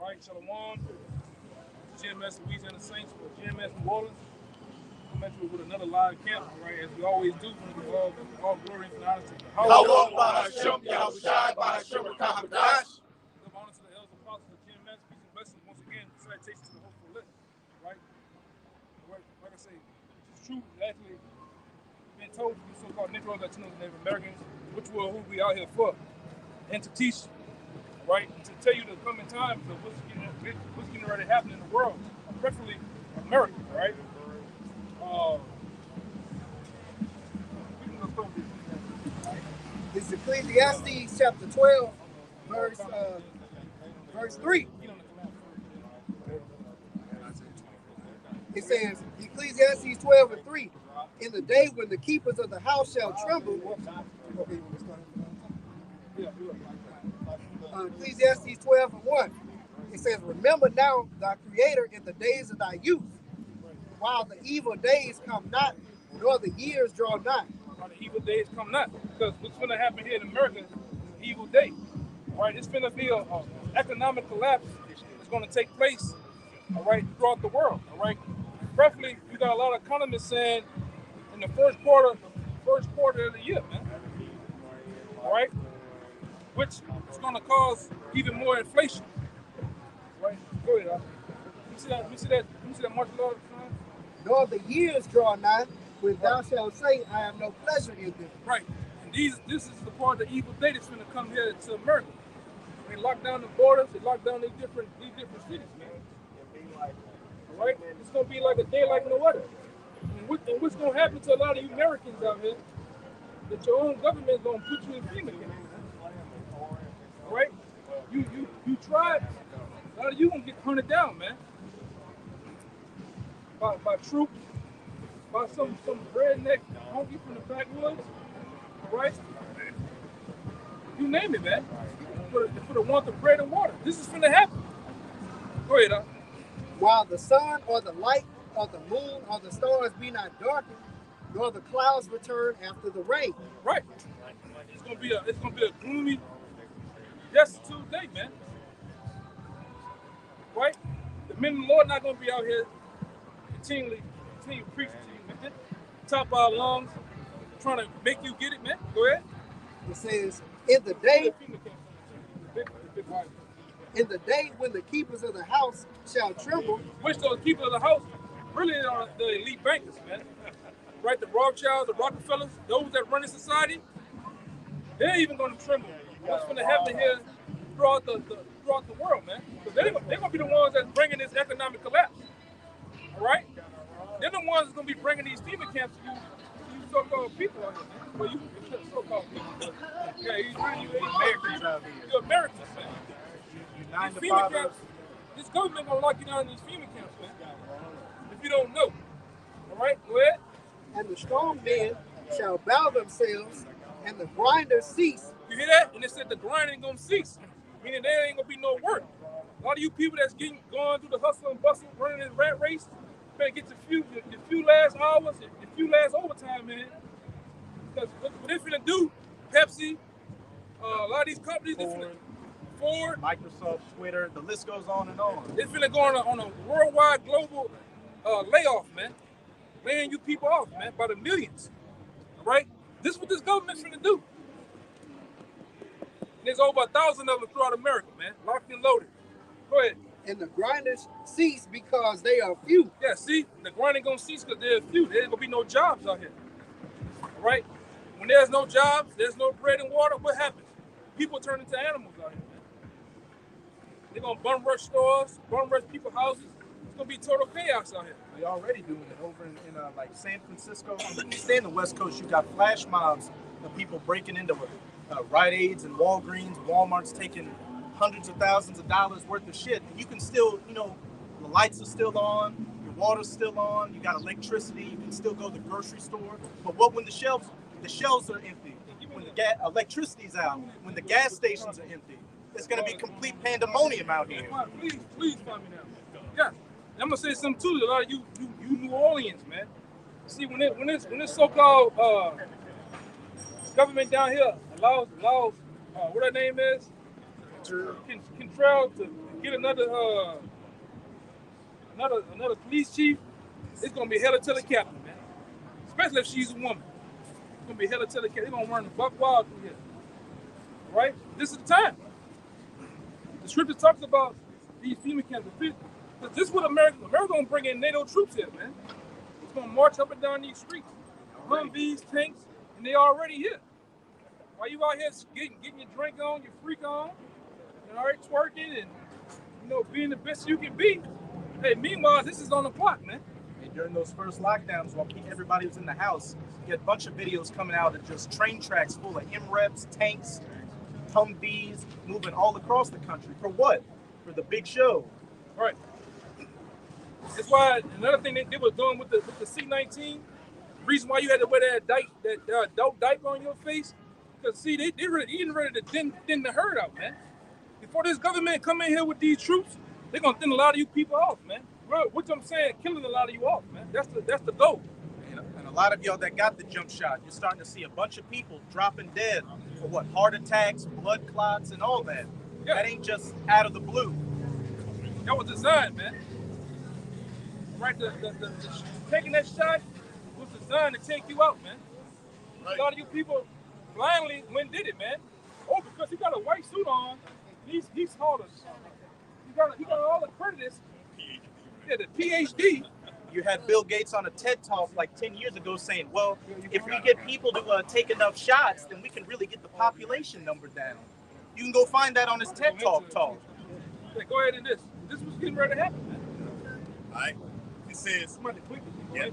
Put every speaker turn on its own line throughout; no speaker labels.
right? Shalom, GMS Louisiana Saints for GMS New Orleans. Come at you with another live camp, right? As we always do, all glory and honor to the
How Bahasham Yahushai Bahasham Kahadash.
Give honor to the elders apostles of GMS. Peace and blessings once again. Salutations to the hopeful lit, right? Like I say, it's true. Actually, been told to the so-called Negroes, Latinos, and Native Americans, which were who we out here for, and to teach, right, to tell you the coming times of what's getting ready to happen in the world, preferably America, right?
It's Ecclesiastes chapter 12, verse 3. It says, Ecclesiastes 12 and 3, in the day when the keepers of the house shall tremble. Ecclesiastes 12 and 1. It says, remember now thy creator in the days of thy youth, while the evil days come not, nor the years draw nigh.
While the evil days come not. Because what's going to happen here in America is an evil day. Right? It's going to be an economic collapse. It's going to take place, all right, throughout the world. All right. Preferably, you got a lot of economists saying in the first quarter of the year, man. All right, which is going to cause even more inflation. Right? Go ahead. Let me see that martial law sign.
Nor the years draw nigh, when thou shalt say, I have no pleasure in them.
Right. And this is the part of the evil day that's going to come here to America. They lock down the borders. They lock down these different cities, man. All right? It's going to be like a day like no other. And what's going to happen to a lot of you Americans out here, that your own government is going to put you in FEMA camps. All right? You tried. A lot of you going to get hunted down, man. By troops, by some redneck honky from the backwoods, right? You name it, man. For the want of bread and water. This is finna happen. Go ahead, huh?
While the sun or the light or the moon or the stars be not darkened, nor the clouds return after the rain.
Right. It's gonna be a gloomy, destitute day, man. Right? The men of the Lord not gonna be out here continue preaching to you, man. Top of our lungs, trying to make you get it, man. Go ahead.
It says, in the day when the keepers of the house shall tremble.
Which those keepers of the house really are the elite bankers, man. Right? The Rothschilds, the Rockefellers, those that run the society, they're even going to tremble. What's going to happen here throughout the world, man? Because they're going to be the ones that's bringing this economic collapse. All right? They're the ones that's going to be bringing these FEMA camps to you so-called people out here, man. Well, you so-called people. Yeah, you Americans out here. You're Americans, man. These FEMA camps, this government going to lock you down in these FEMA camps, man. If you don't know. All right? Go ahead.
And the strong men shall bow themselves, and the grinders cease.
You hear that? And it said the grind ain't going to cease. Meaning there ain't going to be no work. A lot of you people that's going through the hustle and bustle, running this rat race, better get the few last hours, the few last overtime in it. Because what they're finna do, Pepsi, a lot of these companies, Ford,
Microsoft, Twitter, the list goes on and on.
They're finna go on a worldwide global layoff, man. Laying you people off, man, by the millions. All right? This is what this government's finna do. And there's over 1,000 of them throughout America, man. Locked and loaded. Go ahead.
And the grinders cease because they are few.
Yeah, see, the grinding gonna cease because they're few. There ain't gonna be no jobs out here. All right? When there's no jobs, there's no bread and water, what happens? People turn into animals out here, man. They're gonna bum rush stores, bum rush people's houses. It's gonna be total chaos out here.
We're already doing it over in like San Francisco. Stay in the West Coast, you got flash mobs of people breaking into Rite Aids and Walgreens, Walmart's taking hundreds of thousands of dollars worth of shit. And you can still, the lights are still on, your water's still on, you got electricity, you can still go to the grocery store. But what when the shelves are empty, when the electricity's out, when the gas stations are empty, it's gonna be complete pandemonium out here.
Please find me now. Yeah. I'm gonna say something too. A lot of you New Orleans, man. See, when this so-called government down here allows what her name is, Cantrell to get another police chief, it's gonna be hell to tell the captain, man. Especially if she's a woman. It's gonna be hell to tell the captain. They're gonna run the buck wild through here. Right? This is the time. The scripture talks about these FEMA camps. Because this is what America gonna bring in NATO troops here, man. It's gonna march up and down these streets. Humvees, tanks, and they already here. While you out here getting your drink on, your freak on, and all right, twerking and being the best you can be. Hey, meanwhile, this is on the clock, man.
And during those first lockdowns, while everybody was in the house, you had a bunch of videos coming out of just train tracks full of MREPs, tanks, Humvees, moving all across the country. For what? For the big show.
Right. That's why another thing they were doing with the C-19, the reason why you had to wear that dope diaper on your face, because see, they getting ready to thin the herd out, man. Before this government come in here with these troops, they're gonna thin a lot of you people off, man. Which I'm saying, killing a lot of you off, man. That's the goal.
And a lot of y'all that got the jump shot, you're starting to see a bunch of people dropping dead for what? Heart attacks, blood clots, and all that. Yeah. That ain't just out of the blue.
That was designed, man. Right, the taking that shot was designed to take you out, man. Right. A lot of you people blindly went did it, man. Oh, because he got a white suit on, he's harder. He got all the credits. Yeah, the PhD.
You had Bill Gates on a TED Talk like 10 years ago saying, well, if we get people to take enough shots, then we can really get the population number down. You can go find that on his TED Talk.
Yeah, go ahead and this was getting ready to happen, man.
All right. It says,
yeah.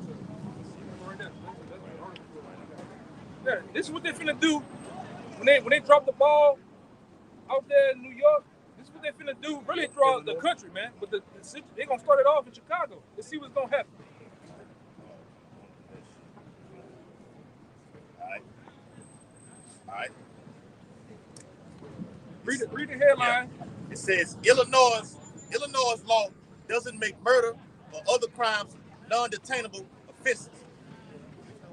Yeah, this is what they're finna do when they drop the ball out there in New York. This is what they're finna do really throughout the country, man. But they're gonna start it off in Chicago. Let's see what's gonna happen.
All right.
Read the headline.
Yeah. It says Illinois law doesn't make murder or other crimes non-detainable offenses.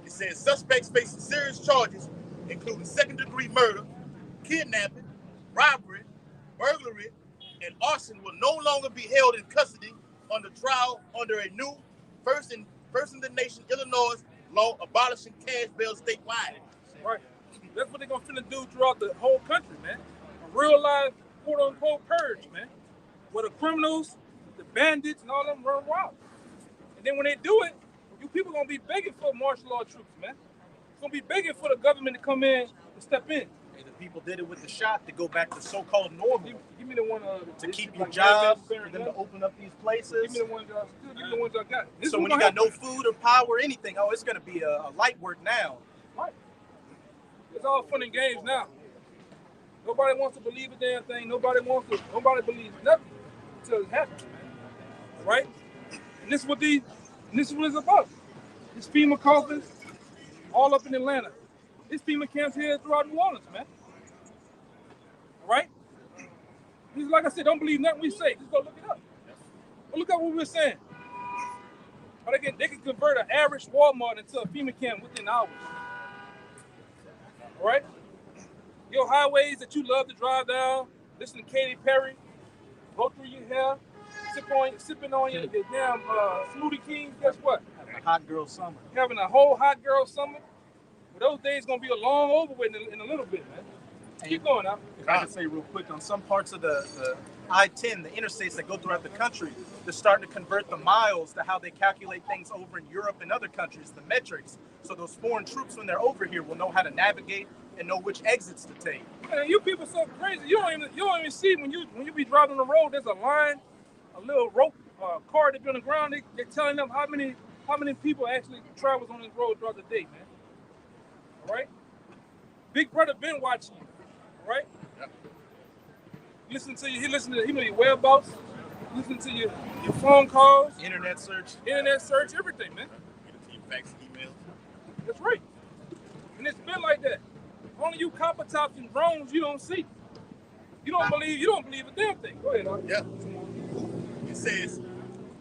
It says suspects facing serious charges, including second-degree murder, kidnapping, robbery, burglary, and arson, will no longer be held in custody under trial under a new first in the nation Illinois law abolishing cash bail statewide.
Right. That's what they're gonna finna do throughout the whole country, man. A real life quote-unquote purge, man. Where the criminals, the bandits, and all of them run wild. And then when they do it, you people gonna be begging for martial law troops, man. It's gonna be begging for the government to come in and step in.
Hey, the people did it with the shot to go back to so-called normal.
Give me the one
to keep your jobs, for them to open up these places.
Give me the ones I got.
So when you got no food or power or anything, oh, it's gonna be a light work now.
Right. It's all fun and games now. Nobody wants to believe a damn thing. Nobody believes nothing until it happens, man. Right? And this is what it's about. It's FEMA coffins all up in Atlanta. It's FEMA camps here throughout New Orleans, man. All right? Like I said, don't believe nothing we say. Just go look it up. Go look up what we're saying. Or they can convert an average Walmart into a FEMA camp within hours. All right? Your highways that you love to drive down, listen to Katy Perry, go through your hair, sipping on your damn Smoothie King. Guess what?
Having a hot girl summer.
Having a whole hot girl summer. Well, those days gonna be long over with in a little bit, man. Keep going now.
If I can say real quick, on some parts of the I-10, the interstates that go throughout the country, they're starting to convert the miles to how they calculate things over in Europe and other countries, the metrics. So those foreign troops, when they're over here, will know how to navigate and know which exits to take.
Man, you people so crazy. You don't even see when you be driving the road. There's a line, a little rope car that be on the ground. They're telling them how many people actually travels on this road throughout the day, man. All right. Big brother been watching you. All right. Yep. He listen to your whereabouts. Listen to your phone calls.
Internet search,
everything, man.
Fax, emails.
That's right. And it's been like that. Only you copper tops and drones you don't see. You don't believe a damn thing. Go ahead, Doc.
Yeah. It says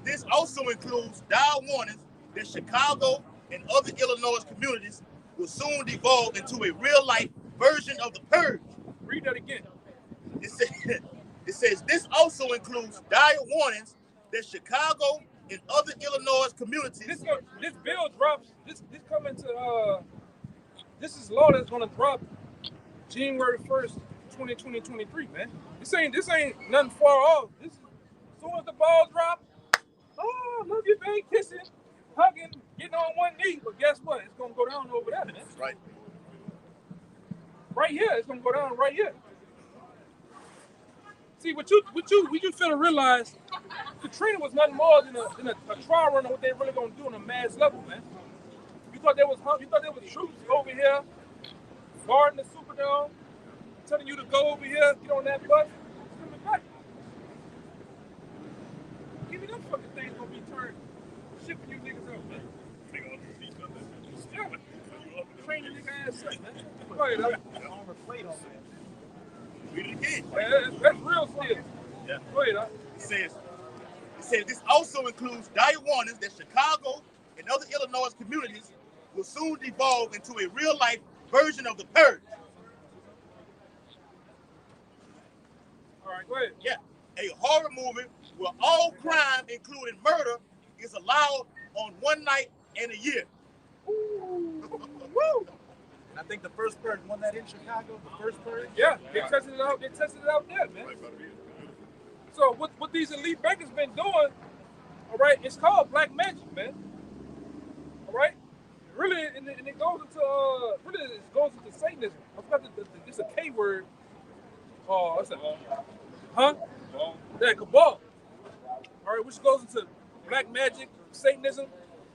this also includes dire warnings that Chicago and other Illinois communities will soon devolve into a real-life version of the purge.
Read that again.
It says this also includes dire warnings that Chicago and other Illinois communities.
This bill drops. This coming to this is law that's gonna drop January 1st, 2023, man. This ain't nothing far off. This is, as soon as the ball drop, oh, love you, baby, kissing, hugging, getting on one knee. But guess what? It's gonna go down over there, man.
Right.
Right here, it's gonna go down right here. See, what you fail to realize, Katrina was nothing more than a trial run of what they really gonna do on a mass level, man. You thought there was troops over here guarding the Superdome, telling you to go over here, get on that bus, it's coming back. Even them fucking things gonna be turned, shipping you niggas out, man. Yeah. Train your nigga ass up, man. Go ahead,
Armor plate on that.
Read it again.
that's real still.
Yeah.
Go ahead,
It says this also includes dire warnings that Chicago and other Illinois communities will soon devolve into a real-life version of the purge.
All right, go ahead.
Yeah, a horror movie where all crime, including murder, is allowed on one night and a year.
Woo! And I think the first purge, won that in Chicago, the first purge.
Yeah, they tested it out. They tested it out there, man. So what these elite bankers been doing, all right, it's called black magic, man. All right, really, and it goes into Satanism. I forgot it's a K word. Oh, what's that? Huh? Yeah, cabal. All right, which goes into black magic, Satanism,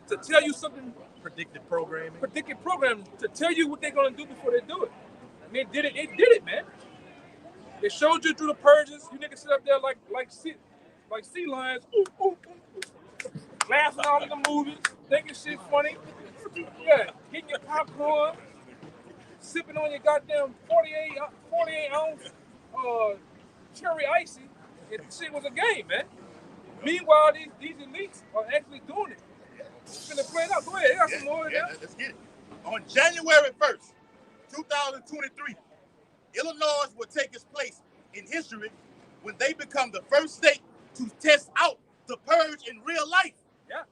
to tell you something.
Predictive programming.
Predictive programming to tell you what they're gonna do before they do it. And they did it. They did it, man. They showed you through the purges. You niggas sit up there like sea lions, laughing all in the movies, thinking shit funny. Yeah, getting your popcorn, sipping on your goddamn 48 ounce cherry icy. And shit was a game, man. Meanwhile, these elites are actually doing it. It's gonna play it out. Go ahead, I got some more of that.
Let's get it. On January 1st, 2023, Illinois will take its place in history when they become the first state to test out the purge in real life.
Yeah.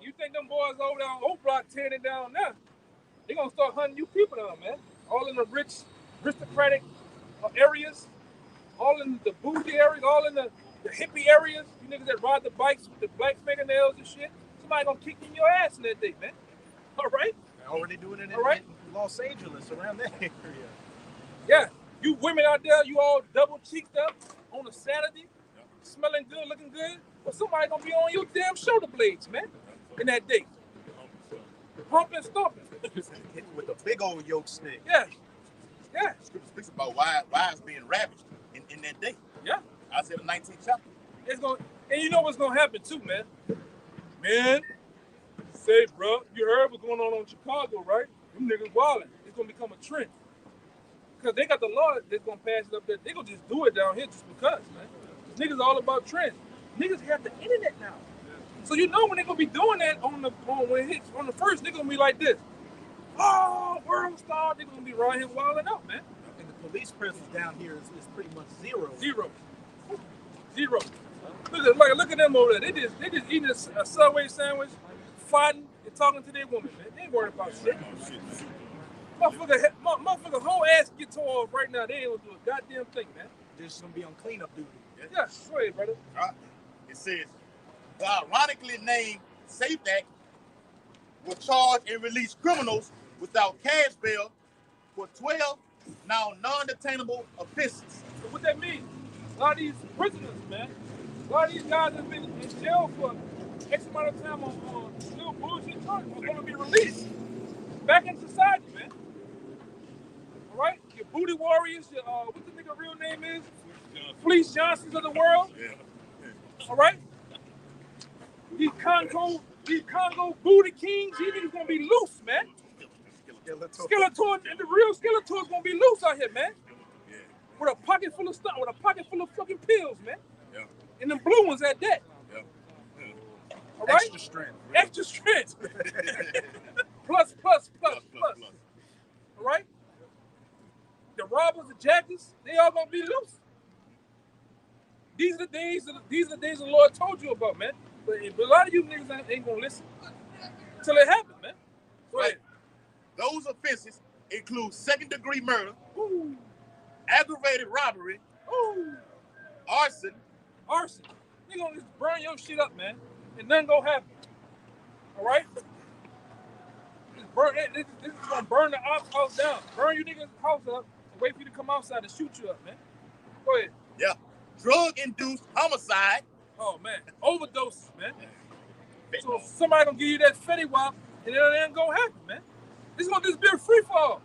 You think them boys over there on O Block tearing it down now? They're gonna start hunting you people down, man. All in the rich, aristocratic areas, all in the bougie areas, all in the hippie areas. You niggas that ride the bikes with the black fingernails and shit. Somebody gonna kick in your ass in that day, man. All right?
They're already doing it in Los Angeles, around that area.
Yeah. You women out there, you all double cheeked up on a Saturday, smelling good, looking good. But somebody gonna be on your damn shoulder blades, man, in that day. Pumping, stomping.
With a big old yoke stick.
Yeah. Yeah.
Scripture speaks about wives being ravished in that day.
Yeah.
Isaiah the 19th chapter.
And you know what's gonna happen too, man. Man, say, bro, you heard what's going on in Chicago, right? Them niggas wildin'. It's gonna become a trend. Because they got the law that's gonna pass it up there. They gonna just do it down here just because, man. Niggas all about trends. Niggas have the internet now. So you know when they gonna be doing that when it hits on the first, they gonna be like this. Oh, world star, they gonna be right here wilding out, man.
And the police presence down here is pretty much zero.
Zero. Look at them over there. They just eating a Subway sandwich, fighting and talking to their woman, man. They ain't worried about shit. Motherfucker, whole ass get tore off right now. They ain't gonna do a goddamn thing, man.
They're just gonna be on cleanup duty.
Yeah, go ahead, brother.
It says, the ironically named SAFE Act will charge and release criminals without cash bail for 12 now non-detainable offenses.
So what that means? A lot of these prisoners, man. A lot of these guys have been in jail for X amount of time on still bullshit charges are gonna be released back in society, man. All right, your booty warriors, your what the nigga real name is, Fleece Johnsons of the world. All right, these Congo booty kings, these niggas gonna be loose, man. Skeletor and the real Skeletor's gonna be loose out here, man. With a pocket full of stuff, with a pocket full of fucking pills, man.
Yeah.
And them blue ones at that.
Yeah.
All right?
Extra strength.
Extra strength. plus. All right? The robbers, the jackers, they all gonna be loose. These are the things the Lord told you about, man. But a lot of you niggas ain't gonna listen until it happens, man. Go ahead.
Those offenses include second-degree murder,
Ooh.
aggravated robbery,
Ooh.
arson.
They gonna just burn your shit up, man, and nothing gonna happen. All right? This is gonna burn the house down. Burn you niggas' house up and wait for you to come outside and shoot you up, man. Go ahead.
Yeah. Drug-induced homicide.
Oh man, overdoses, man. So somebody gonna give you that Fetty Wap, and it ain't gonna happen, man. This is gonna just be a free fall.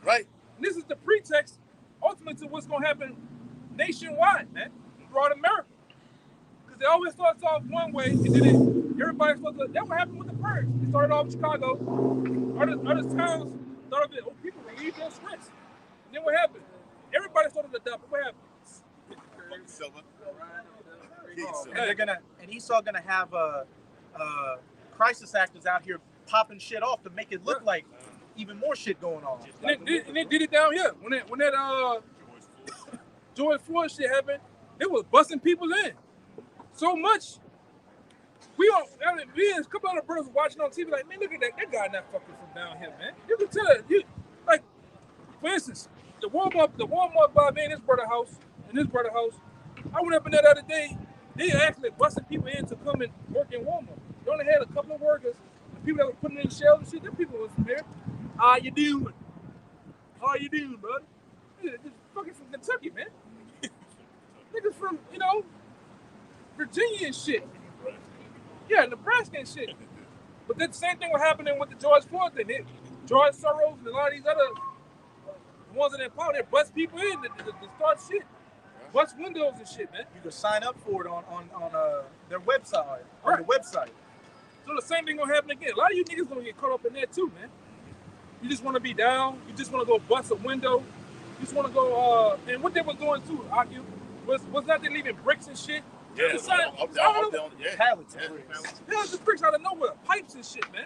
Right.
And this is the pretext, ultimately, to what's gonna happen nationwide, man, throughout America. Because they always starts off one way, and then everybody starts to. That's what happened with the purge. It started off in Chicago. Other towns started. Oh, people relieved their stress. And then what happened? Everybody started to adopt. What happened?
And Esau gonna have crisis actors out here popping shit off to make it look like even more shit going on.
And they did it down here when that George Floyd shit happened. It was busting people in so much. We a couple other brothers watching on TV like, man, look at that guy not fucking from down here, man. You can tell it. Like, for instance, the Walmart by me and his brother's house. I went up in there the other day. They actually busting people in to come and work in Walmart. They only had a couple of workers. The people that were putting in shelves and shit, them people was from there. How you doing, brother? This fucking from Kentucky, man. Niggas from, Virginia and shit. Yeah, Nebraska and shit. But the same thing was happening with the George Floyd thing. George Soros and a lot of these other ones in power, they bust people in to start shit. Bust windows and shit, man.
You can sign up for it on their website.
Right.
On the website.
So the same thing gonna happen again. A lot of you niggas gonna get caught up in that too, man. You just wanna be down. You just wanna go bust a window. You just wanna go, and what they was doing too, Aki, was not they leaving bricks and shit?
Yeah,
Pallets.
Yeah, just bricks out of nowhere. Pipes and shit, man.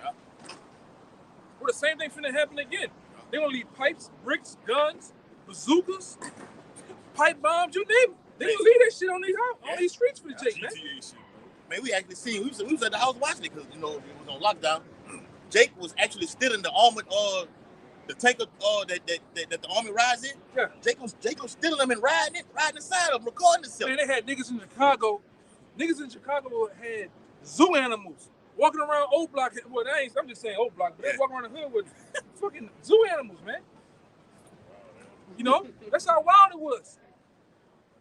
Well, the same thing finna happen again. They gonna leave pipes, bricks, guns, bazookas, pipe bombs, you name it. They gonna leave that shit on these streets for the Jake, man.
Man, we actually seen, we was at the house watching it because, it was on lockdown. Jake was actually stealing the armored, the tanker that the army rides in.
Yeah.
Jake was stealing them and riding inside of them, recording himself.
Man, they had niggas in Chicago. Niggas in Chicago had zoo animals walking around Old Block. Well, I'm just saying Old Block, but they walking around the hood with fucking zoo animals, man. That's how wild it was.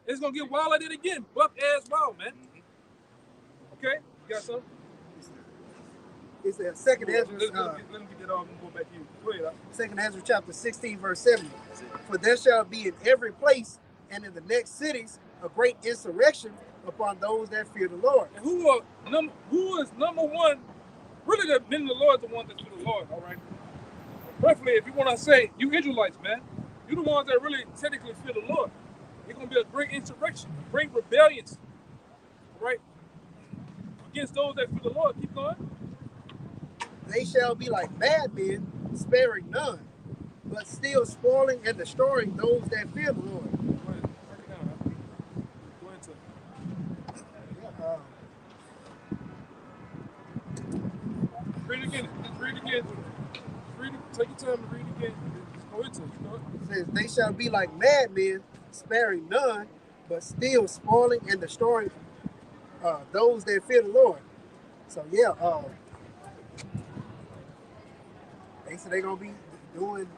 It's gonna get wild like that again. Buck ass wild, man. Okay, you got something?
It's the second Ezra.
Let me get that off and go back to you. Go ahead.
Second Ezra chapter 16, verse 70. For there shall be in every place and in the next cities a great insurrection upon those that fear the Lord.
And who is number one? Really, the men of the Lord, the ones that fear the Lord. All right. Preferably, if you want to say you Israelites, man, you the ones that really technically fear the Lord. It's gonna be a great insurrection, great rebellions, right? Against those that fear the Lord. Keep going.
They shall be like madmen, sparing none, but still spoiling and destroying those that fear the Lord.
Go ahead. Go into it. Read it again. Just read it again. Take your time to read it again. Just go into it.
It says, they shall be like madmen, sparing none, but still spoiling and destroying those that fear the Lord. So yeah, they said they're gonna be doing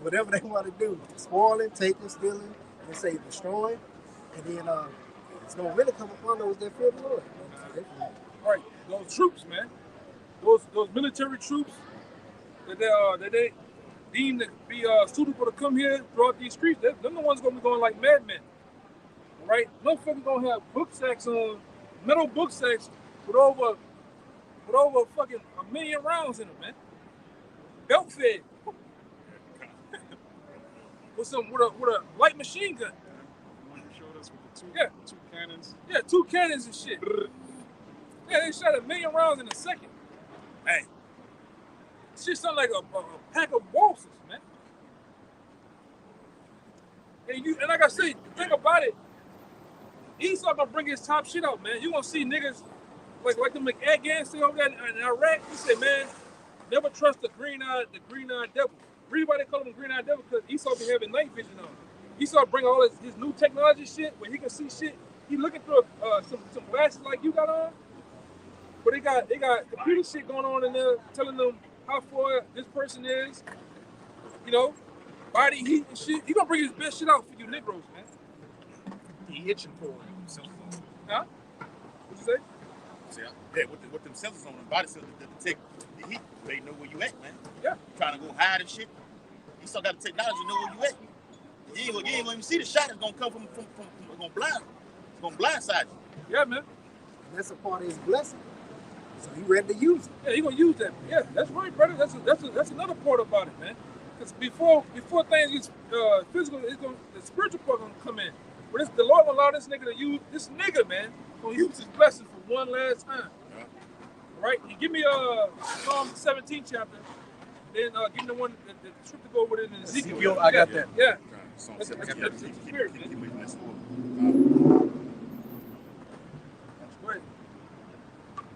whatever they want to do, spoiling, taking, stealing, and say destroying, and then it's gonna really come upon those that fear the Lord.
All right, those troops, man, those military troops that they deem to be suitable to come here throughout these streets, them the ones gonna be going like madmen. All right, motherfuckers gonna have book sacks on, metal book sacks with over fucking 1 million rounds in them, man. Belt fed. with a light machine gun.
The one you showed us with the two cannons.
Yeah, 2 cannons and shit. Yeah, they shot 1 million rounds in a second. Hey. Shit sound like a pack of waltzes, man. And like I said, the thing about it, Esau gonna bring his top shit out, man. You gonna see niggas like the Afghanistan over there in Iraq. He said, man, never trust the green-eyed devil. Reason why they call him the green-eyed devil because Esau be having night vision on. Esau bring all his new technology shit where he can see shit. He looking through some glasses like you got on, but they got computer shit going on in there telling them how far this person is. You know, body heat and shit. He gonna bring his best shit out for you Negroes, man.
He itching for it.
Huh? What you say?
See, yeah, with them sensors on them body sensors that detect the heat, they know where you at, man.
Yeah.
Trying to go hide and shit. You still got the technology to know where you at. You ain't gonna even see the shot. It's gonna come from it's gonna blindside you.
Yeah, man.
And that's a part of his blessing. So he ready to use it.
Yeah, he gonna use that. Yeah, that's right, brother. That's another part about it, man. Because before things get physical, the spiritual part gonna come in. But the Lord will allow this nigga to use this nigga, man. Gonna use his blessing for one last time. Yeah. All right, you give me Psalm 17 chapter. Then give me the one the scripture go with it in Ezekiel.
I got that.
Yeah.
Psalm
That's
17.
the spirit, man.
Keep making that sword.
Go ahead.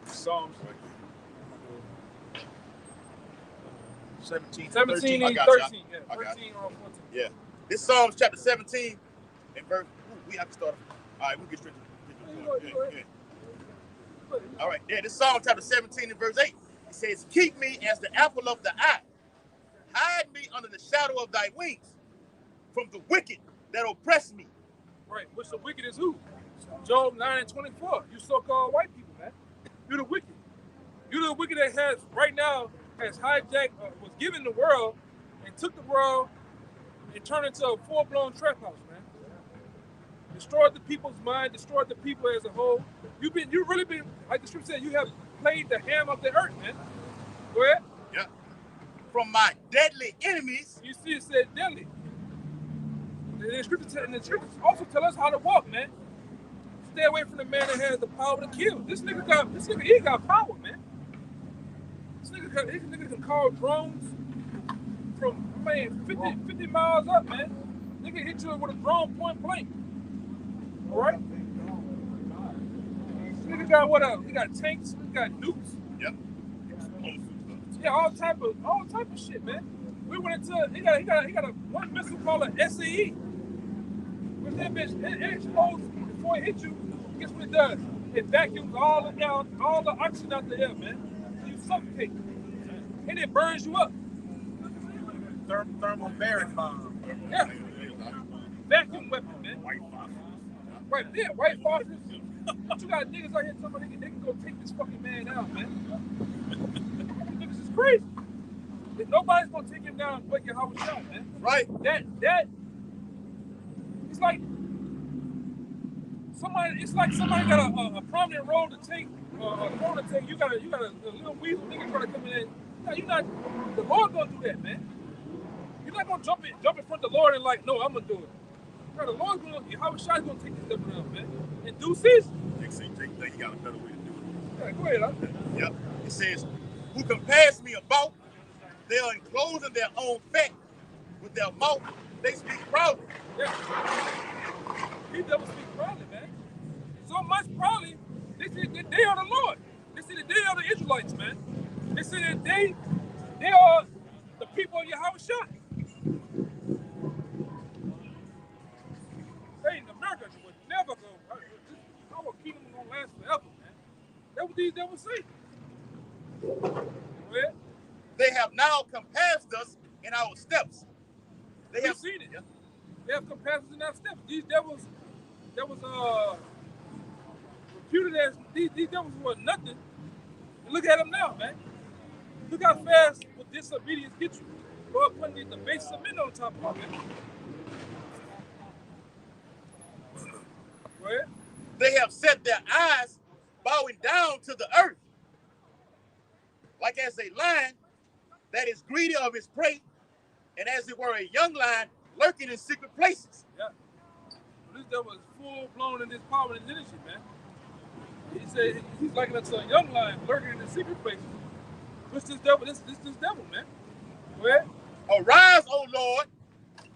Psalms 17
17
I
and
got you.
13. Yeah,
I got
13 or 14.
Yeah. This Psalms chapter 17 and verse. We have to start. All right, we'll get straight to the point. Yeah. All right, yeah, this Psalm chapter 17 and verse 8. It says, keep me as the apple of the eye. Hide me under the shadow of thy wings from the wicked that oppress me.
Right, which the wicked is who? Job 9 and 24. You so-called white people, man. You're the wicked. You're the wicked that has, right now, has hijacked, was given the world and took the world and turned it into a full-blown trap house, man. Destroyed the people's mind, destroyed the people as a whole. You've really been, like the scripture said, you have played the ham of the earth, man. Go ahead.
Yeah. From my deadly enemies.
You see it said deadly. The scripture also tell us how to walk, man. Stay away from the man that has the power to kill. This nigga got power, man. This nigga can call drones from 50 miles up, man. Nigga hit you with a drone point blank. All right? This nigga got what else? He got tanks. He got nukes.
Yep.
Yeah, all type of shit, man. We went into he got a one missile called an SAE. When that bitch it explodes before it hits you, guess what it does? It vacuums all the oxygen out the air, man. So you suffocate. And it burns you up.
Thermal barrack bomb.
Yeah. Vacuum weapon, man.
White phosphorus.
Right, yeah, white phosphorus. But you got niggas out here telling me they can go take this fucking man out, man. Niggas is crazy. Nobody's gonna take him down but your house shot, man.
Right.
That it's like somebody got a prominent role to take, You got a little weasel nigga trying to come in. No, you're not. The Lord gonna do that, man. You're not gonna jump in front of the Lord and like, no, I'm gonna do it. Bro, the Lord's gonna, your house shot's gonna take this devil down, man. In due season.
Jake, you got a better way to do it.
Yeah, go ahead, huh?
Yep. It says, who compares me about? They are enclosing their own fat with their mouth. They speak proudly.
Yeah. These devils speak proudly, man. So much proudly, they say that they are the Lord. They say that they are the Israelites, man. They say that they are the people of Yahushua. Hey, America would never go. Our kingdom is gonna last forever, man. That's what these devils say. Well,
they have now compassed us in our steps. They have
seen it. Yeah. They have compassed us in our steps. These devils, reputed as these devils were nothing. And look at them now, man. Look how fast with disobedience get you. Lord putting the base of men on top of it, man. Go ahead.
They have set their eyes bowing down to the earth, like as a lion that is greedy of his prey, and as it were a young lion lurking in secret places.
Yeah. Well, this devil is full blown in his power and his energy, man. He said he's likened us to a young lion lurking in the secret places. What's this devil? This devil, man. Go ahead.
Arise, O Lord,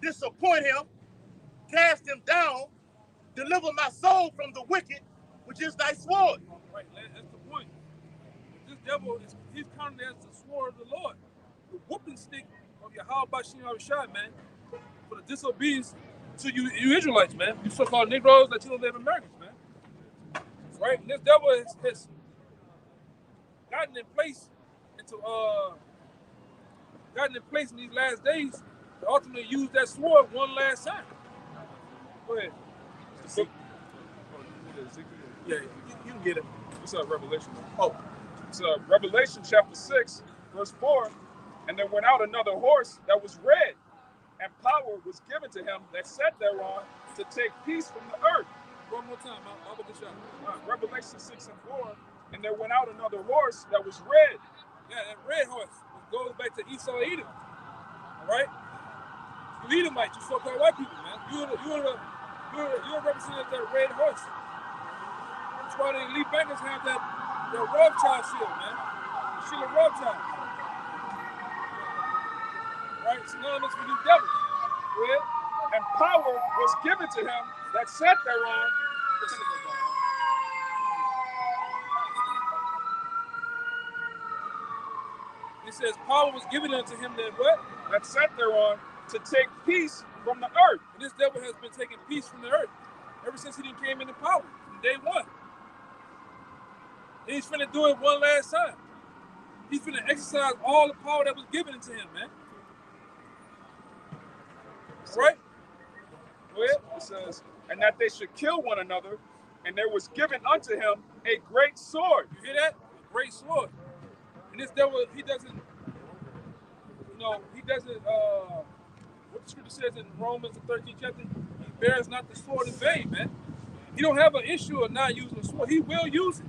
disappoint him, cast him down, deliver my soul from the wicked, which is thy sword.
Right, that's the point. This devil he's counted as the sword of the Lord, the whooping stick of Yahweh Shai, man, for the disobedience to you Israelites, man. You so-called Negroes, Latino Native Americans, man. Right? And this devil has gotten in place in these last days to ultimately use that sword one last time. Go ahead.
Yeah, you can get it.
It's Revelation.
Oh,
It's Revelation chapter 6, verse 4. And there went out another horse that was red, and power was given to him that sat thereon to take peace from the earth.
One more time, I'll get this out.
Revelation 6 and 4. And there went out another horse that was red.
Yeah, that red horse goes back to Esau Edom. All right? You Edomites, you so-called white people, man. You're representing that red horse. That's why the elite bankers have that Rothschild shield, man. The shield of Rothschild. Right? Synonymous with these devils. Go ahead.
And power was given to him that sat thereon.
It says power was given unto him that what?
That sat thereon to take peace from the earth.
And this devil has been taking peace from the earth ever since he came into power, from day one. And he's finna do it one last time. He's finna exercise all the power that was given to him, man. All right?
Go ahead. It says, and that they should kill one another, and there was given unto him a great sword.
You hear that? A great sword. And this devil, he doesn't, what the scripture says in Romans, the 13th chapter, he bears not the sword in vain, man. He don't have an issue of not using the sword. He will use it.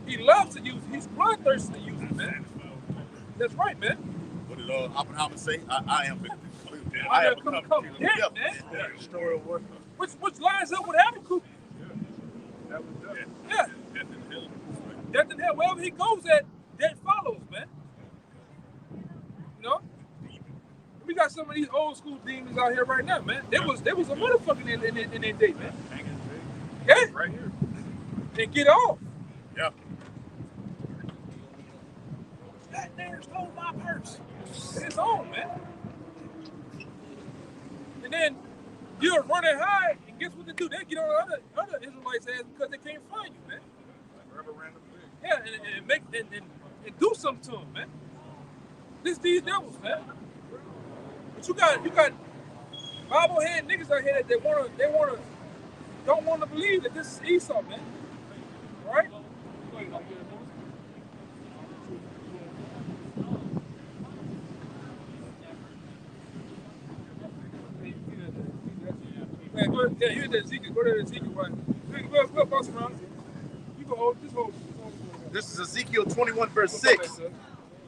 He loves to use it. He's bloodthirsty to use it, man. That's right, man.
What did Oppenheimer say? I am
I have come dead, man.
story of work.
Which lines up with Habakkuk. Yeah. Death and hell. Wherever he goes at, death follows, man. You know? We got some of these old school demons out here right now, man. There was a motherfucking in their day, man. Yeah.
Right here.
And get off.
Yeah.
That nigga stole my purse. It's on, man. And then you're running high, and guess what they do? They get on other Israelites' ass because they can't find you, man. Yeah, and do something to them, man. These devils, man. But you got bobblehead niggas out here that don't wanna believe that this is Esau, man. All right? Hey, go ahead. Yeah, here's that Ezekiel. Go to Ezekiel, right? Go boss around. You can hold this whole.
This is Ezekiel 21, verse 6.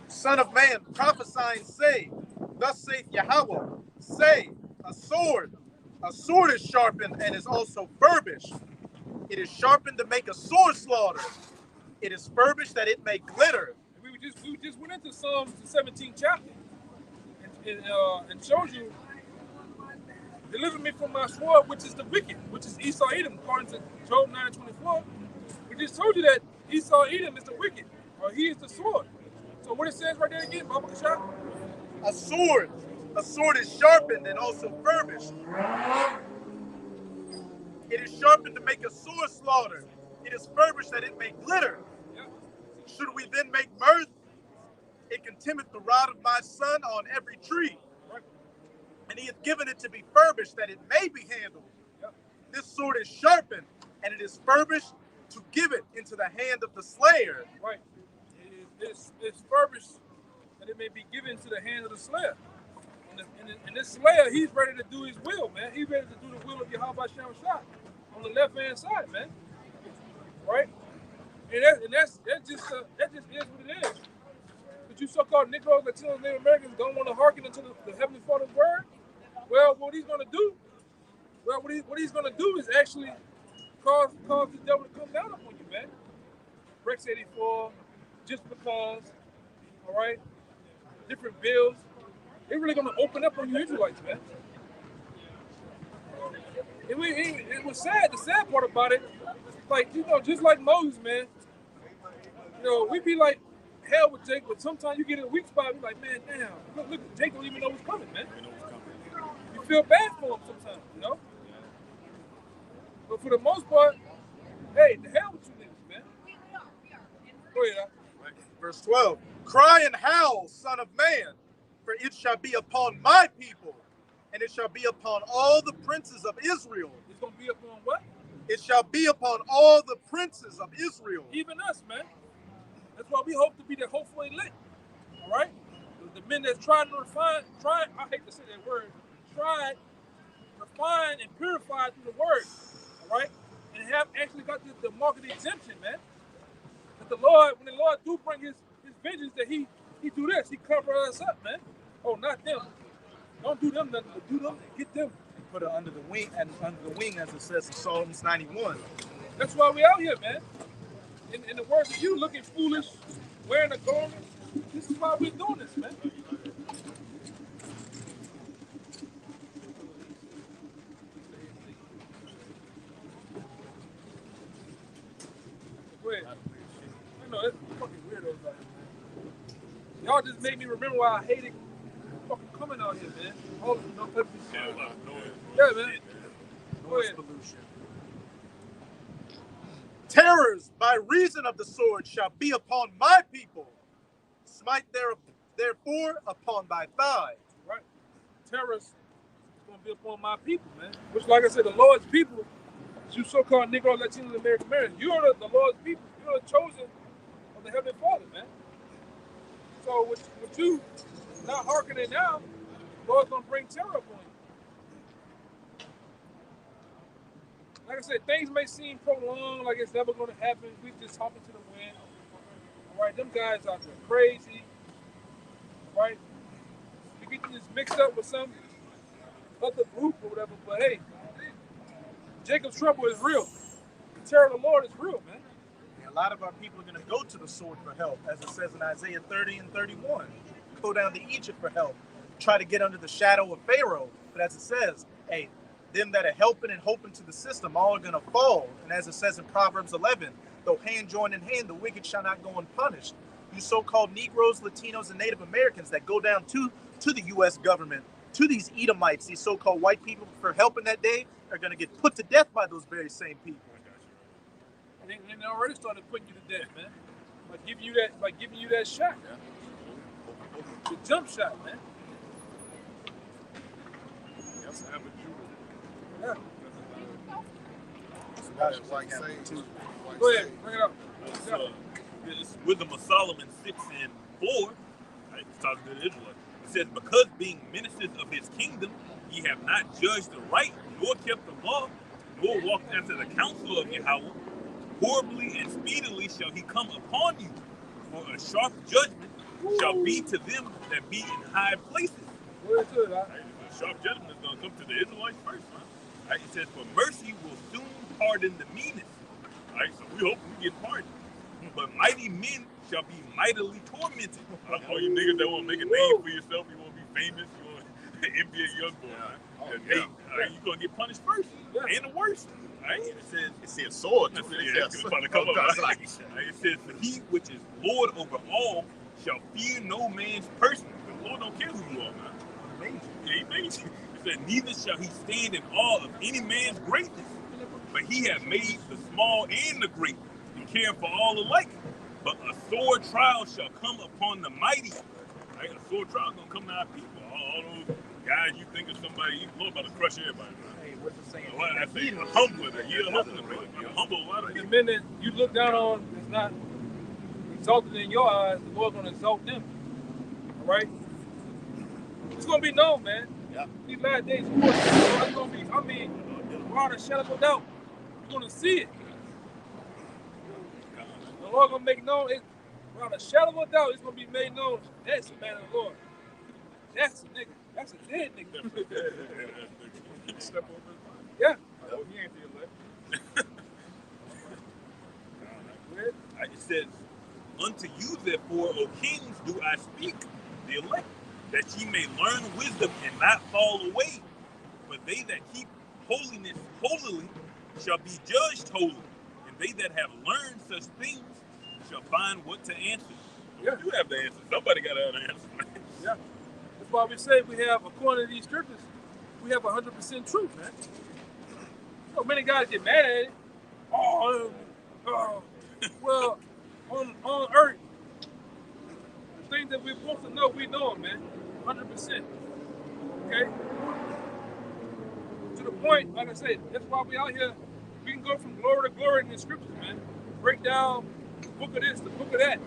Son of man, prophesying, say, thus saith Yahweh, say, a sword is sharpened and is also furbished. It is sharpened to make a sword slaughter. It is furbished that it may glitter.
We just went into Psalms, the 17th chapter, and showed you, deliver me from my sword, which is the wicked, which is Esau Edom, according to Job 9:24. We just told you that Esau Edom is the wicked, or he is the sword. So what it says right there again, Baba Kashab?
A sword is sharpened and also furbished. It is sharpened to make a sword slaughter. It is furbished that it may glitter.
Yeah.
Should we then make mirth? It contemneth the rod of my son on every tree.
Right.
And he hath given it to be furbished that it may be handled.
Yeah.
This sword is sharpened, and it is furbished to give it into the hand of the slayer.
Right. It's furbished that it may be given to the hand of the slayer. And this slayer, he's ready to do his will, man. He's ready to do the will of Yahweh Shai on the left-hand side, man. Right? And that's just is what it is. But you so-called Negroes, Latinos, Native Americans don't want to hearken into the Heavenly Father's word. Well, what he's gonna do is actually cause the devil to come down upon you, man. Rex 84, just because, all right, different bills, they're really gonna open up on you Israelites, man. It was sad. The sad part about it, like, just like Moses, man. We be like hell with Jake, but sometimes you get in a weak spot. We like, man, damn. Look, Jake don't even know what's coming, man. You feel bad for him sometimes. But for the most part, hey, the hell with you niggas, man. Go ahead.
Verse 12. Cry and howl, son of man, for it shall be upon my people, and it shall be upon all the princes of Israel.
It's gonna be upon what?
It shall be upon all the princes of Israel.
Even us, man. That's why we hope to be the hopeful elect. All right? The men that's trying to refine, I hate to say that word, try, refine, and purify through the word. All right? And have actually got the mark of the exemption, man. But the Lord, when the Lord do bring his vengeance, that he do this, he cover us up, man. Oh, not them. Don't do them nothing, but do them and get them.
And put her under the wing, as it says in Psalms 91.
That's why we out here, man. In the words of you, looking foolish, wearing a garment. This is why we're doing this, man. Go ahead. I know, it's fucking weirdos out here, man. Y'all just made me remember why I hated fucking coming out here, man. All of no purpose. Yeah, man.
Noise pollution. Terrors by reason of the sword shall be upon my people. Smite therefore upon thy thigh.
Right. Terrors is going to be upon my people, man. Which, like I said, the Lord's people, you so-called Negro, Latino, American Americans, you're the Lord's people. You're the chosen of the Heavenly Father, man. So with you not hearkening now, the Lord's going to bring terror upon you. Like I said, things may seem prolonged, like it's never going to happen. We just talking to the wind. All right, them guys out there crazy. All right, we get this mixed up with some other group or whatever. But hey, Jacob's trouble is real. The terror of the Lord is real, man.
And a lot of our people are going to go to the sword for help, as it says in Isaiah 30 and 31. Go down to Egypt for help. Try to get under the shadow of Pharaoh. But as it says, hey, them that are helping and hoping to the system all are going to fall. And as it says in Proverbs 11, though hand join in hand, the wicked shall not go unpunished. You so-called Negroes, Latinos, and Native Americans that go down to the U.S. government, to these Edomites, these so-called white people for helping that day, are going to get put to death by those very same people.
And they already started putting you to death, man. By giving you that shot. The jump shot, man. Yeah. Go ahead, bring it up.
It's Wisdom of Solomon 6:4. Right, it's talking to the Israelites. It says, because being ministers of his kingdom, ye have not judged the right, nor kept the law, nor walked after the counsel of Yahweh, horribly and speedily shall he come upon you. For a sharp judgment shall be to them that be in high places.
Where's it, right?
The sharp judgment is going to come to the Israelites first. Right? It says, for mercy will soon pardon the meanest. Right? So we hope we get pardoned. But mighty men shall be mightily tormented. All you niggas that want to make a name for yourself, you want to be famous, you want to NBA young boy. Hey, you're going to get punished first. And the worst. Right? It says sword. It says, for he which is Lord over all shall fear no man's person. The Lord don't care who you are, man. Yeah, he made you. It said, neither shall he stand in awe of any man's greatness. But he hath made the small and the great, and care for all alike. But a sore trial shall come upon the mighty. Right? A sore trial is going to come to our people. All those guys you think of somebody, you know about to crush everybody. Right?
Hey, what's it saying?
I say humble. You're humble a lot of
The
people.
minute you look down on is not exalted in your eyes, the Lord's going to exalt them. All right? It's going to be known, man.
Yeah.
These last days, of course, it's going to be, without a shadow of doubt, you're going to see it. The Lord going to make known, without a shadow of doubt, it's going to be made known. That's the man of the Lord. That's a nigga. That's a dead nigga.
Step over his body.
Yeah.
Oh, he ain't the elect.
It says, unto you therefore, O kings, do I speak, the elect, that ye may learn wisdom and not fall away. For they that keep holiness holily shall be judged holily, and they that have learned such things shall find what to answer. So
Yeah.
you have the answer. Somebody got to have the answer.
Yeah. That's why we say we have, according to these scriptures, we have 100% truth, man. So many guys get mad at it. Well, on earth, the things that we're supposed to know, we know them, man. 100%. Okay? To the point, like I said, that's why we out here. We can go from glory to glory in the scriptures, man. Break down the book of this, the book of that.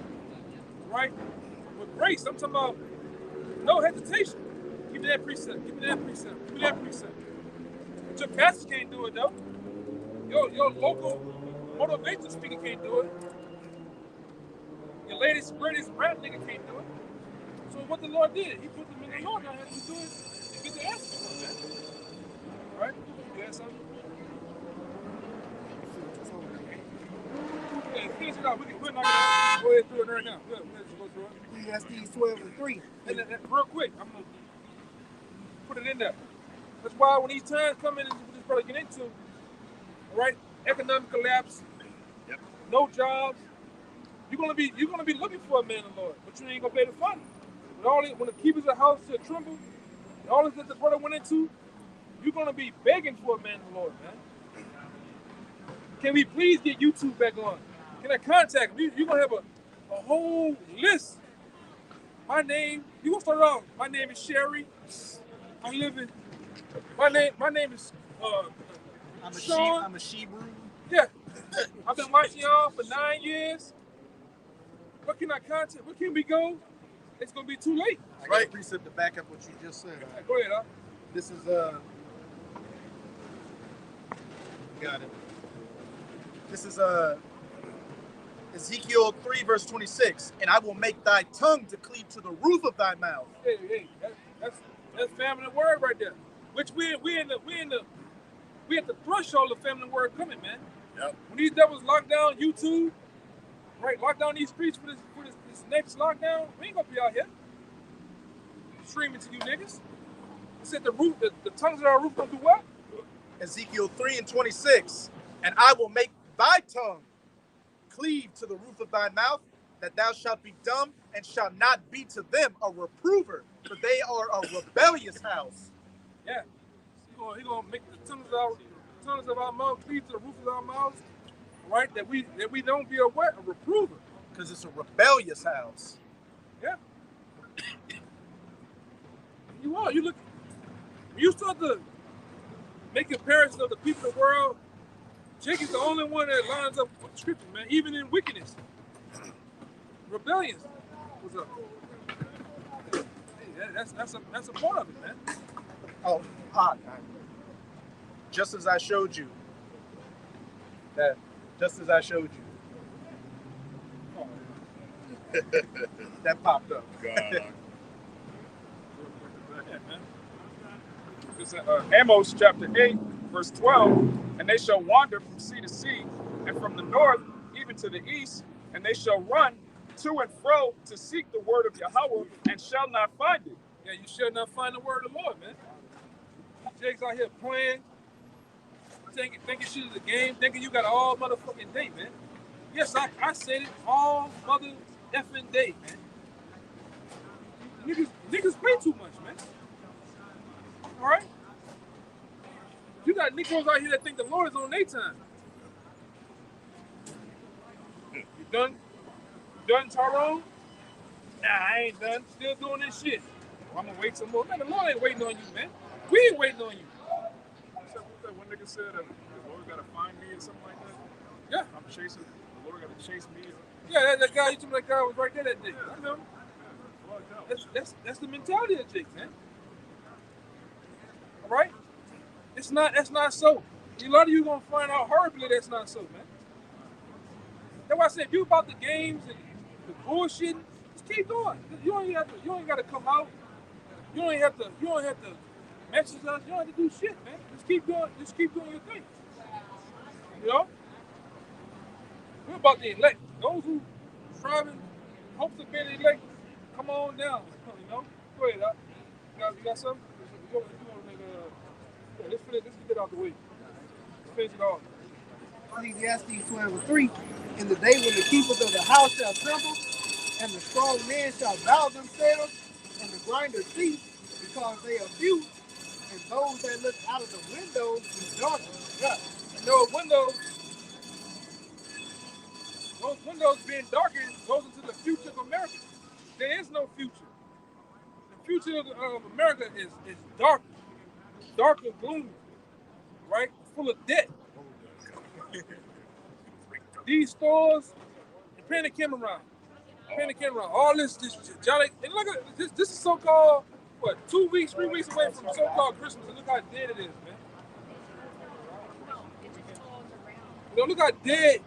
Right? With grace, I'm talking about no hesitation. Give me that precept, give me that precept, give me that precept. But your pastor can't do it, though. Your local motivational speaker can't do it. Your latest, greatest rap nigga can't do it. So what the Lord did, he put them in the Lord down here to do it and get the answers from that. Right? You had something? Yeah, finish it out. We're not gonna go ahead through it right now. We'll just go through it.
Ecclesiastes 12:3.
And real quick, I'm gonna put it in there. That's why when these times come in, and this brother get into, all right, economic collapse,
Yep.
no jobs, you're gonna be looking for a man of the Lord, but you ain't gonna be able to find him. When the keepers of the house shall tremble, and all this that the brother went into, you're gonna be begging for a man of the Lord, man. Can we please get YouTube back on? Can I contact him? You're gonna have a whole list. My name, you gonna start off. My name is Sherry. I'm living. My name is Sean.
I'm a Shebrew.
Yeah. I've been watching y'all for 9 years. What can I contact? Where can we go? It's gonna be too late.
I got a precept to back up what you just said.
Go ahead, huh?
This is got it. This is Ezekiel 3 verse 26, and I will make thy tongue to cleave to the roof of thy mouth.
Hey, that's family word right there. Which we at the threshold of family word coming, man.
Yep.
When these devils lock down YouTube, right? Lock down these streets for this next lockdown. We ain't gonna be out here streaming to you niggas. It said the tongues of our roof gonna do what?
Ezekiel 3 and 26, and I will make thy tongue cleave to the roof of thy mouth, that thou shalt be dumb and shalt not be to them a reprover, for they are a rebellious house.
Yeah. He gonna make the tongues of our mouth cleave to the roof of our mouths, right? That we don't be a what? A reprover.
Because it's a rebellious house.
Yeah. You look. You start to make comparisons of the people of the world. Jake is the only one that lines up with scripture, man. Even in wickedness, rebellion. What's up? Yeah, that's a part of it, man.
Oh, just as I showed you. Just as I showed you. That popped up.
God.
It's Amos chapter 8, verse 12, and they shall wander from sea to sea, and from the north even to the east, and they shall run to and fro to seek the word of Yahweh, and shall not find it.
Yeah, you shall not find the word of the Lord, man. Jake's out here playing, thinking shit is a game, thinking you got all motherfucking day, man. Yes, I said it all mother effing day, man. Niggas play too much, man. All right? You got Negroes out here that think the Lord is on their time. You done? You done, Tyrone? Nah, I ain't done. Still doing this shit. Well, I'm gonna wait some more. Man, the Lord ain't waiting on you, man. We ain't waiting on you.
That one nigga said, the Lord gotta find me or something like that.
Yeah.
I'm chasing, the Lord gotta chase me.
Yeah, that guy, you told me that guy was right there that day. I know. That's the mentality of Jake, man. All right? That's not so. A lot of you gonna find out horribly that's not so, man. That's why I said if you about the games and the bullshit, just keep going. You ain't gotta come out. You don't have to message us. You don't have to do shit, man. Just keep doing your thing. You know? We're about the elect. Those who striving, hopes of being elect, come on down. You know? Go ahead, you got something? You want to make Yeah, let's get it out the way. Let's finish it off.
Ecclesiastes 12:3. In the day when the keepers of the house shall tremble, and the strong men shall bow themselves, and the grinders cease, because they are few, and those that look out of the windows be darkness.
Yeah. And those windows being darkened goes into the future of America. There is no future. The future of America is dark, dark and gloomy, right? Full of debt. These stores, pan the camera around. Pan the camera around. All this jolly. And look at this is so-called, what, 2 weeks, 3 weeks away from so-called Christmas. And look how dead it is, man. You know, look how dead,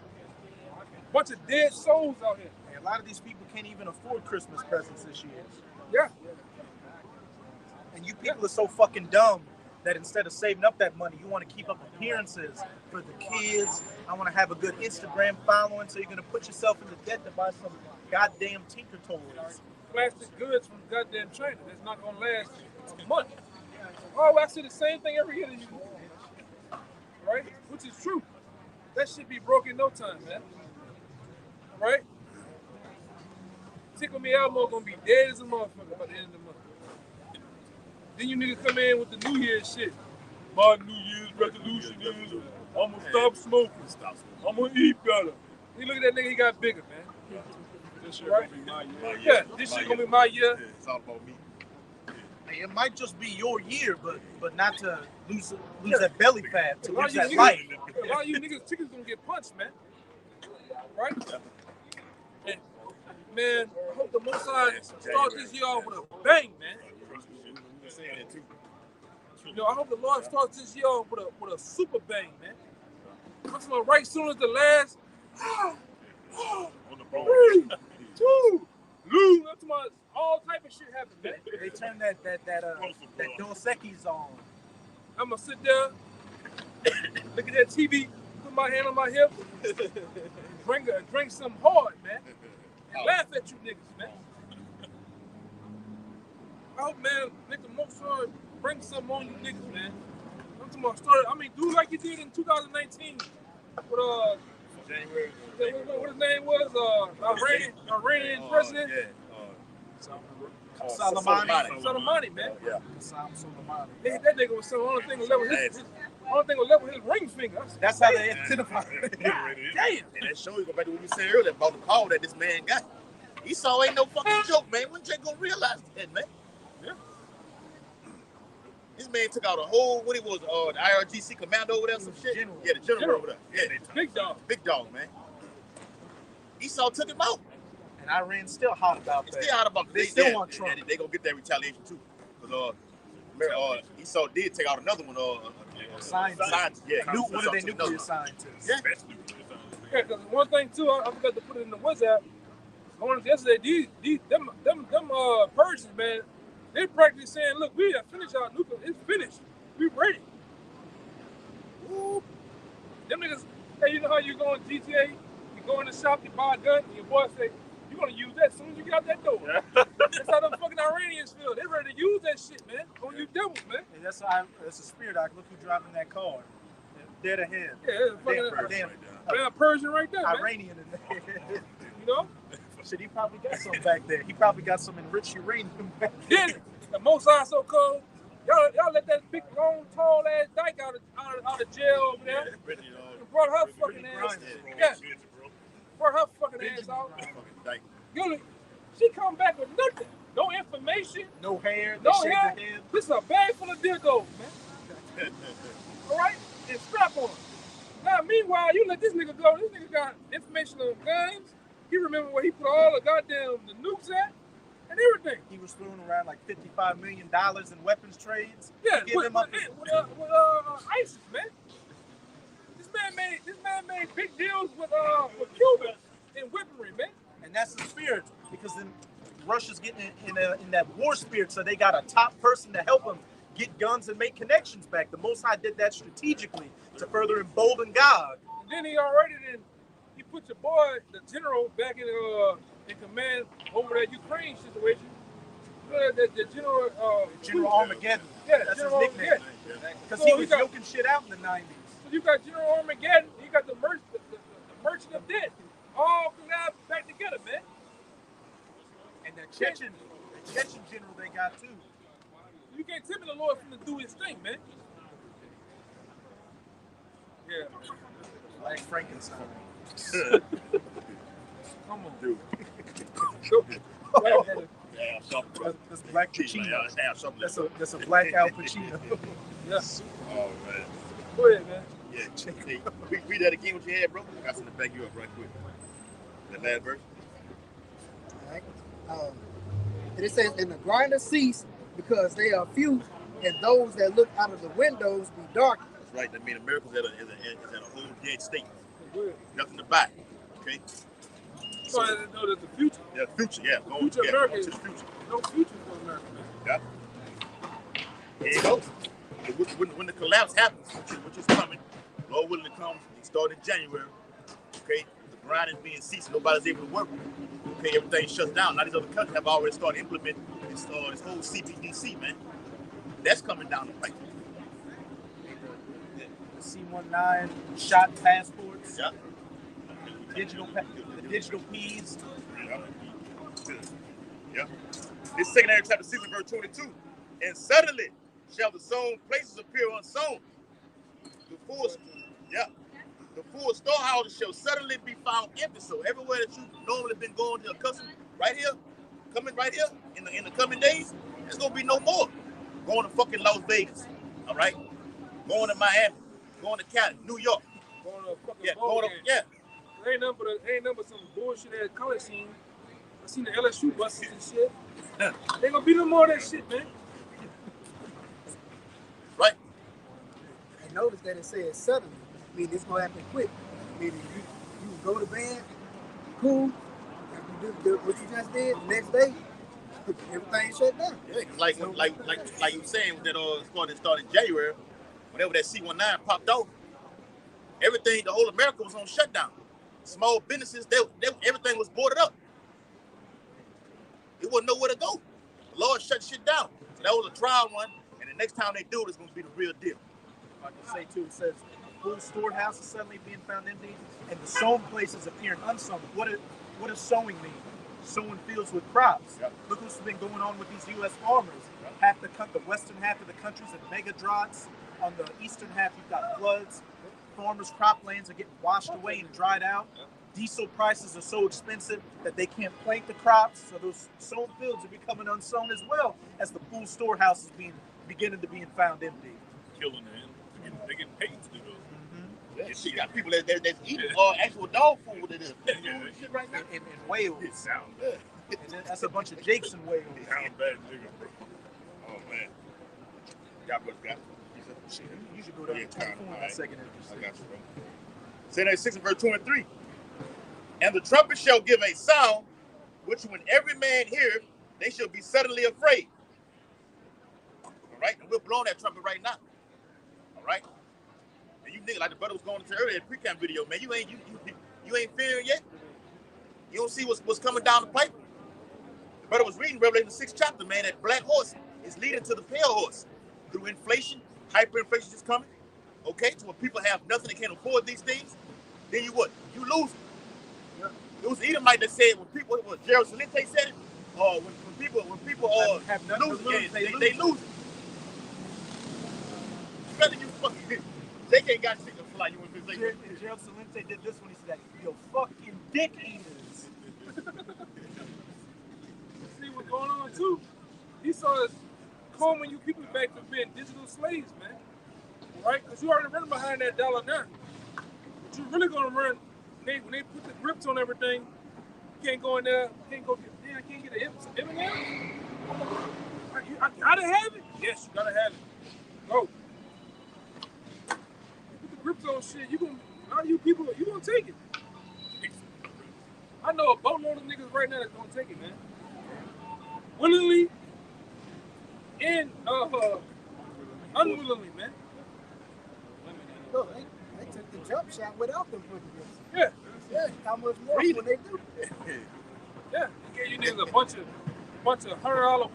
bunch of dead souls out here.
And a lot of these people can't even afford Christmas presents this year.
Yeah.
And you people are so fucking dumb that instead of saving up that money, you want to keep up appearances for the kids. I want to have a good Instagram following, so you're going to put yourself into debt to buy some goddamn Tinker Toys.
Plastic goods from goddamn China that's not going to last a month. Oh, I see the same thing every year to you. Right? Which is true. That shit be broke in no time, man. Right? Tickle Me Elmo gonna be dead as a motherfucker by the end of the month. Then you niggas come in with the New Year's shit. My New Year's resolution is I'm gonna stop smoking. I'm gonna eat better. You look at that nigga, he got bigger, man.
This year gonna be my year.
Yeah, this shit gonna be my year.
Yeah, it's all about me.
Hey, it might just be your year, but not to lose that belly fat, to
A lot
lose
of
that
you
life.
niggas, a lot of you niggas, tickets gonna get punched, man. Right? And, man, I hope the Mossad start this year off with a bang, man.
I'm saying that too.
You know, I hope the Lord starts this year off with a super bang, man. I'm talking right soon as the last
On the phone.
3, 2, Lou. I'm talking about all type of shit happen, man.
They turn that Dos Equis on.
I'm gonna sit there, look at that TV, put my hand on my hip, drink some hard, man, and laugh at you niggas, man. I hope, man, make the most sure bring something on you niggas, man. I'm talking about do like you did in 2019 with
January.
what his name was, Iranian president. Soleimani, man.
Yeah.
Soleimani.
They hit that nigga with some only thing will level his ring finger.
That's how they identify.
Damn.
And that show you go back to what you said earlier about the call that this man got. Esau ain't no fucking joke, man. When Jay gonna realize that, man?
Yeah.
This man took out a whole, what it was, the IRGC commando over there, some shit.
General.
Yeah, the general over there. Yeah,
Big dog.
big dog, man. Esau took him out.
And Iran's still hot about
It's
that.
still out about
They still want Trump.
They gonna get that retaliation too. Because Esau did take out another one.
Scientists.
Yeah.
What are they
Esau took
nuclear
another one.
scientists?
Yeah.
Yeah, because one thing too, I forgot to put it in the WhatsApp. I wanted yesterday, them Persians, man, they practically saying, look, we have finished our nuclear, it's finished. We ready. Woo. Them niggas, hey, you know how you go in GTA, you go in the shop, you buy a gun, and your boy say, you're gonna use that as soon as you get out that door. That's how them fucking Iranians feel. They ready to use that shit, man. On you devils, man.
And that's a spirit. Look who driving that car. Dead ahead.
Yeah, it's fucking
Damn
Persian right there, man.
Iranian in there.
You know?
Shit, he probably got some back there. He probably got some enriched uranium back there.
Then the Mossad so cold. Y'all let that big, long, tall ass dyke out of jail over there. And brought her fucking ass. Yeah, brought her fucking ass out. She come back with nothing. No information.
No hair.
No
They
hair.
shaved the head.
This is a bag full of dildos, man. All right? And strap on. Now, meanwhile, you let this nigga go. This nigga got information on guns. He remember where he put all the goddamn the nukes at and everything.
He was throwing around like $55 million in weapons trades.
Yeah,
Give him up.
with ISIS, man. This man made big deals with Cuba in weaponry, man.
And that's the spirit, because then Russia's getting in that war spirit, so they got a top person to help them get guns and make connections back. The Most High did that strategically to further embolden God.
And then he put your boy, the general, back in command over that Ukraine situation. The General
General Armageddon.
Yeah,
That's
General
his nickname.
Armageddon.
Because
So
he
you
was
got-
yoking shit out in the 90s.
So you got General Armageddon, you got the Merchant of Death, all collab back together, man.
And that Chechen general they got too.
You can't tell me the Lord's gonna do his thing, man. Yeah, man.
Like Frankenstein.
Come on.
Dude.
Right, brother.
Yeah, something, bro.
That's Black
Like,
Pacino.
yeah, something.
That's a Black Al Pacino.
Yes.
Oh, man.
Go ahead, man.
Yeah, hey, read that again what you had, bro. I got something to back you up right quick. That last verse.
Right? And it says, and the grinders cease because they are few, and those that look out of the windows be dark.
That's right. That means America's at a whole dead state.
Go ahead.
Nothing to buy. Okay?
So I didn't know that the future.
Yeah, future, yeah.
Future
yeah,
America
going
is
to the future.
no future for America, man.
Yeah. There you go. When the collapse happens, which is coming, Lord willing, it comes. It started in January. Okay, the grind is being ceased. Nobody's able to work. Okay, everything shuts down. Now these other countries have already started implementing this whole CBDC, man. That's coming down the pipe.
The C-19 shot passports.
Yeah.
The digital P's.
Yeah. This second Ezra chapter 6 verse 22. And suddenly shall the sown places appear unsown. The full storehouses shall suddenly be found empty. So everywhere that you normally been going to accustomed, right here, coming right here in the coming days, there's gonna be no more. Going to fucking Las Vegas, all right? Going to Miami, going to Cali, New York.
Going to a fucking
Yeah,
ball
going
game.
to, yeah.
Ain't nothing but some bullshit ass college scene. I seen the LSU buses and shit. Ain't gonna be no more of that shit, man.
Right.
And notice that it says suddenly. I mean, it's gonna happen quick. Meaning you go to bed, cool. After you do what you just did, the next day, everything shut down.
Yeah, like you were saying that started in January, whenever that C-19 popped off, everything, the whole America was on shutdown. Small businesses, everything was boarded up. It wasn't nowhere to go. The Lord shut shit down. So that was a trial run, and the next time they do it, it's going to be the real deal.
I can say too, it says full storehouses suddenly being found empty, and the sown places appearing unsown. What does sowing mean? Sowing fields with crops.
Yep.
Look what's been going on with these U.S. farmers. Yep. The western half of the country's in mega droughts. On the eastern half, you've got floods. Farmers' croplands are getting washed away and dried out. Diesel prices are so expensive that they can't plant the crops, so those sown fields are becoming unsown as well as the full storehouses beginning to be found empty.
Killing them. They're getting paid to do those. Yeah, she got people that's eating actual dog food with it. Shit right now.
In Wales.
It sounds good.
And that's a bunch of Jakes in Wales.
It sounds bad, nigga, bro. Oh, man. God bless God.
You should go down to 24 in that second
I got you, bro. Say that 6 verse 2 and 3. And the trumpet shall give a sound, which when every man heareth, they shall be suddenly afraid. All right? And we're blowing that trumpet right now. All right? And you nigga, like the brother was going to earlier in the pre-camp video, man, you ain't fearing yet? You don't see what's coming down the pipe? The brother was reading Revelation 6th chapter, man, that black horse is leading to the pale horse. Through inflation, hyperinflation is coming. Okay, so when people have nothing, they can't afford these things, then you what? You lose. It was Edomite that said when people, Gerald Salente said it, when people
have nothing
lose
to lose,
games,
they
they lose it. Rather you fucking, they can't got shit to fly you in this.
And Gerald Salente did this when he said, "Yo, fucking dick eaters."
See what's going on too. He saw us calling you people back to being digital slaves, man. Right? Because you already running behind that dollar now. But you're really gonna run when they put the grips on everything. You can't go in there. You can't go get. Man, I can't get an M&M. I gotta have it. Yes, you gotta have it. Go. Put the grips on shit. A lot of you people, you gonna take it. I know a boatload of niggas right now that's gonna take it, man. Willingly and unwillingly, man.
Look, they took the jump shot without them putting this.
Yeah.
Yeah, how much more when they do?
Yeah. They gave you niggas a bunch of bunch of $100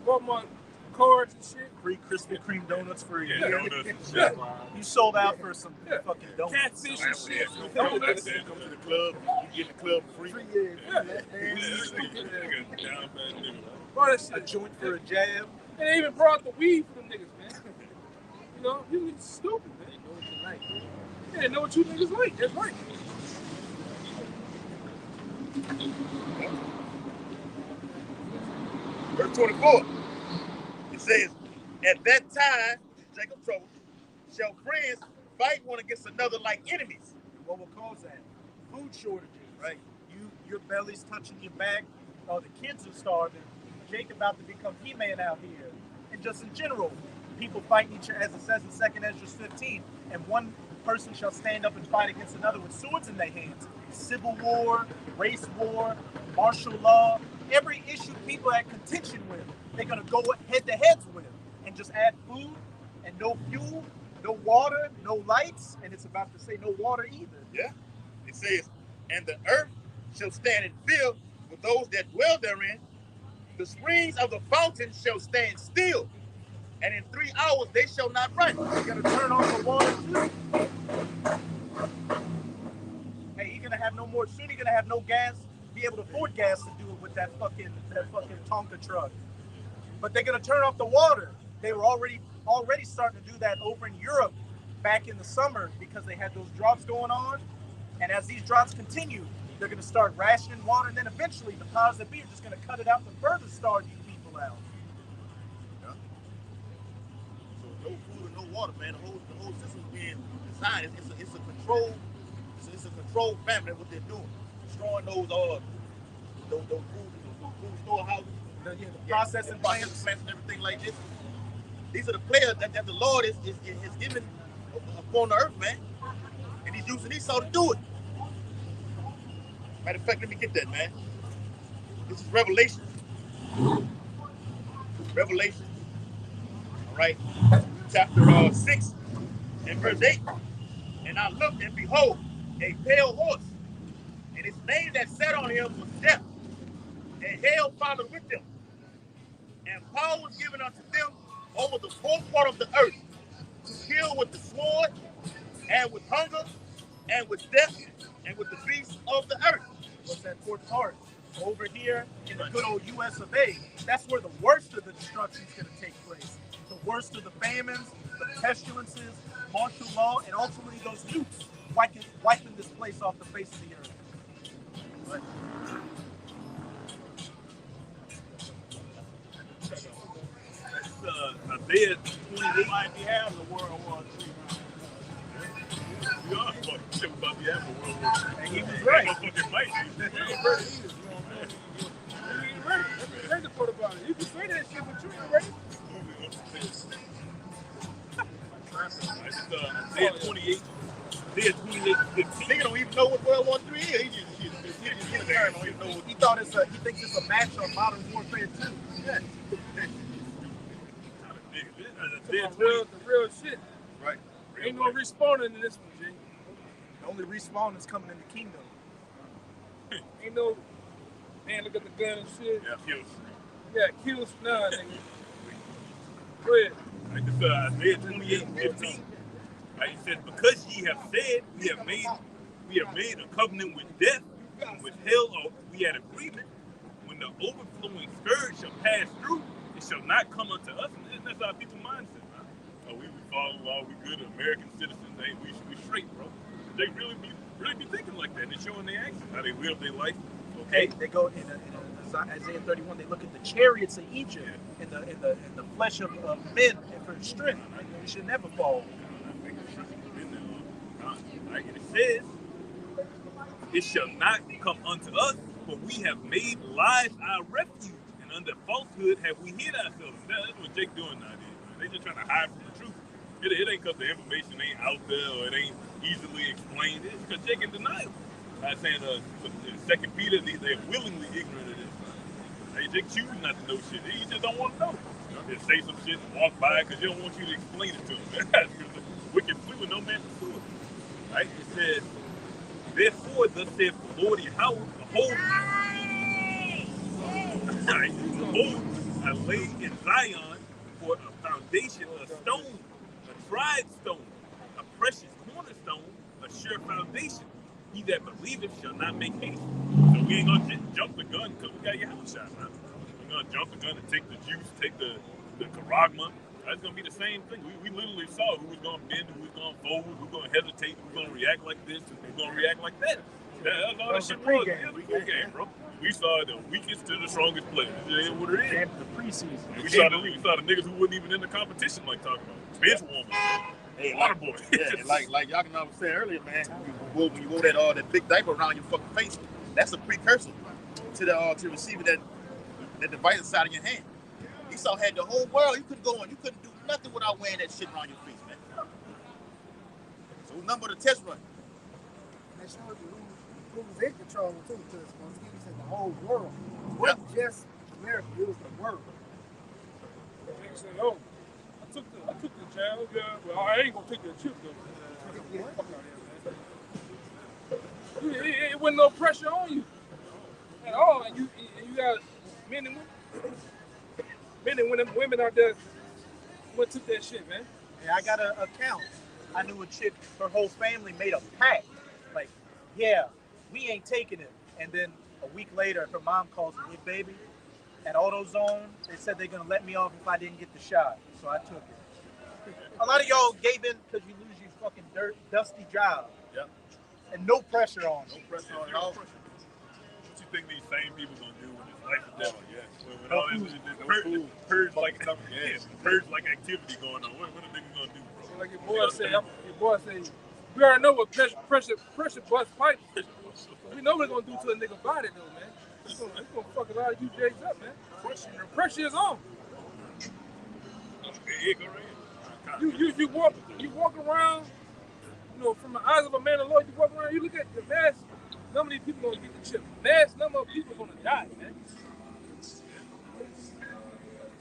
Walmart cards and shit.
Free Krispy Kreme donuts for a
Yeah,
year.
donuts and shit.
Yeah.
You sold out for some
Yeah.
fucking donuts.
Catfish and shit.
Come
Donuts.
to the club, you get the club free.
All that
A
shit.
joint for a jab.
And they even brought the weed for them niggas, man. You know, you niggas stupid, man. They know what you like. Yeah, they know what you niggas like. That's right.
Verse 24. It says, at that time, Jacob trouble, shall friends fight one against another like enemies.
What will cause that? Food shortages, right? Your belly's touching your back. The kids are starving. Jake about to become He-Man out here. And just in general, people fighting each other, as it says in 2nd Ezra 15, and one person shall stand up and fight against another with swords in their hands. Civil war, race war, martial law, every issue people are at contention with, they're going to go head-to-heads with, and just add food and no fuel, no water, no lights, and it's about to say no water either.
Yeah. It says, and the earth shall stand in fear with those that dwell therein. The springs of the fountain shall stand still, and in 3 hours they shall not run.
You're going to turn off the water too. Hey, you're going to have no more, soon you're going to have no gas, be able to afford gas to do it with that fucking Tonka truck. But they're going to turn off the water. They were already starting to do that over in Europe back in the summer because they had those droughts going on. And as these droughts continue, they're going to start rationing water, and then eventually the powers that be are just going to cut it out and further starve you people out.
Yeah. So no food and no water, man. The whole system's being designed. It's a control. It's a controlled family. What they're doing, destroying those food storehouses.
The processing plants
and everything like this. These are the players that the Lord is given upon the earth, man. And he's using Esau to do it. Matter of fact, let me get that, man. This is Revelation. Revelation. All right. Chapter 6 and verse 8. And I looked, and behold, a pale horse. And his name that sat on him was Death. And hell followed with them. And power was given unto them over the fourth part of the earth, to kill with the sword, and with hunger, and with death, and with the beasts of the earth.
What's that fourth part? Over here in the good old US of A, that's where the worst of the destruction is going to take place. The worst of the famines, the pestilences, martial law, and ultimately those nukes wiping this place off the face of the earth. But,
Isaiah 20 might be having the World War III. We are fucking about to have a World War III.
and he was right.
No fucking fight.
You ain't ready. That's the crazy part about it. You can say that shit, but you ain't ready.
Isaiah 28. Isaiah 28, 15.
Nigga don't even know what World War III is. He just don't even know what.
He thinks it's a match on Modern Warfare 2. Yeah.
The real shit.
Right.
Ain't no respawning in this one, G.
The only respawn is coming in the kingdom.
Ain't no, man, look at the gun and shit.
Yeah, kills.
Yeah, kills none, nigga. Go ahead.
Right, this Isaiah 28, 15. Right, it says, because ye have said, we have made a covenant with death, and with hell we had agreement. When the overflowing scourge shall pass through, it shall not come unto us. And that's our people mindset, man. Oh, we follow law, we good American citizens, hey, we straight, bro. They really be thinking like that. They're showing their actions, how they live their life. Okay.
They go in Isaiah 31. They look at the chariots of Egypt and the flesh of men and for strength. They should never fall.
Right? And it says, it shall not come unto us, for we have made lies our refuge, and under falsehood have we hid ourselves. That's what Jake doing nowadays. They just trying to hide from the truth. It ain't because the information ain't out there or it ain't easily explained. It's because Jake in denial. I'm saying in 2 Peter, they're willingly ignorant of this. They choose not to know shit. They just don't want to know. They say some shit and walk by because they don't want you to explain it to them. Wicked flee with no man pursue it. Right? It says, therefore, thus saith the Lord Yahweh, behold, Right. Behold, I lay in Zion for a foundation, a stone, a tried stone, a precious cornerstone, a sure foundation. He that believeth shall not make haste. So we ain't gonna just jump the gun because we got your house shot, man. We're gonna jump the gun and take the juice, take the charagma. That's gonna be the same thing. We literally saw who was gonna bend, who was gonna fold, who was gonna hesitate, who was gonna react like this, who was gonna react like that. That's all that shit was. Yeah, the pregame, bro. We saw the weakest to the strongest players. It is what it is.
The preseason.
We saw the niggas who wasn't even in the competition, like talking about bench warmers.
Hey,
Water boy.
Yeah, like y'all can was saying earlier, man. When you wore that big diaper around your fucking face, that's a precursor to receiving that device inside of your hand. Esau had the whole world. You couldn't go on. You couldn't do nothing without wearing that shit around your face, man. So it was nothing but a test run.
They showed you who was in control too, because he said the whole world. It wasn't just America, it was the world.
Nigga said, oh, I took the jab, yeah. Well, I ain't gonna take that chip though. Fuck out here, man. It wasn't no pressure on you at all. And you got men and women out there who took that shit, man.
Yeah, I got an account. I knew a chick, her whole family made a pact. Like, yeah, we ain't taking it. And then a week later, her mom calls me, hey, baby, at AutoZone, they said they're going to let me off if I didn't get the shot. So I took it. A lot of y'all gave in because you lose your fucking dusty job.
Yep.
And no pressure on them.
No pressure on y'all.
What you think these same people gonna do when it's life or death? When all this purge like activity going on, what are niggas gonna do, bro?
Like your boy said, we already know what pressure bust pipe. We know what it's gonna do to a nigga body though, man. It's gonna fuck a lot of you J's up, man. Pressure is on. You walk around, you know, from the eyes of a man of the Lord, you walk around, you look at the mass number of people gonna get the chip. Mass number of people gonna die, man.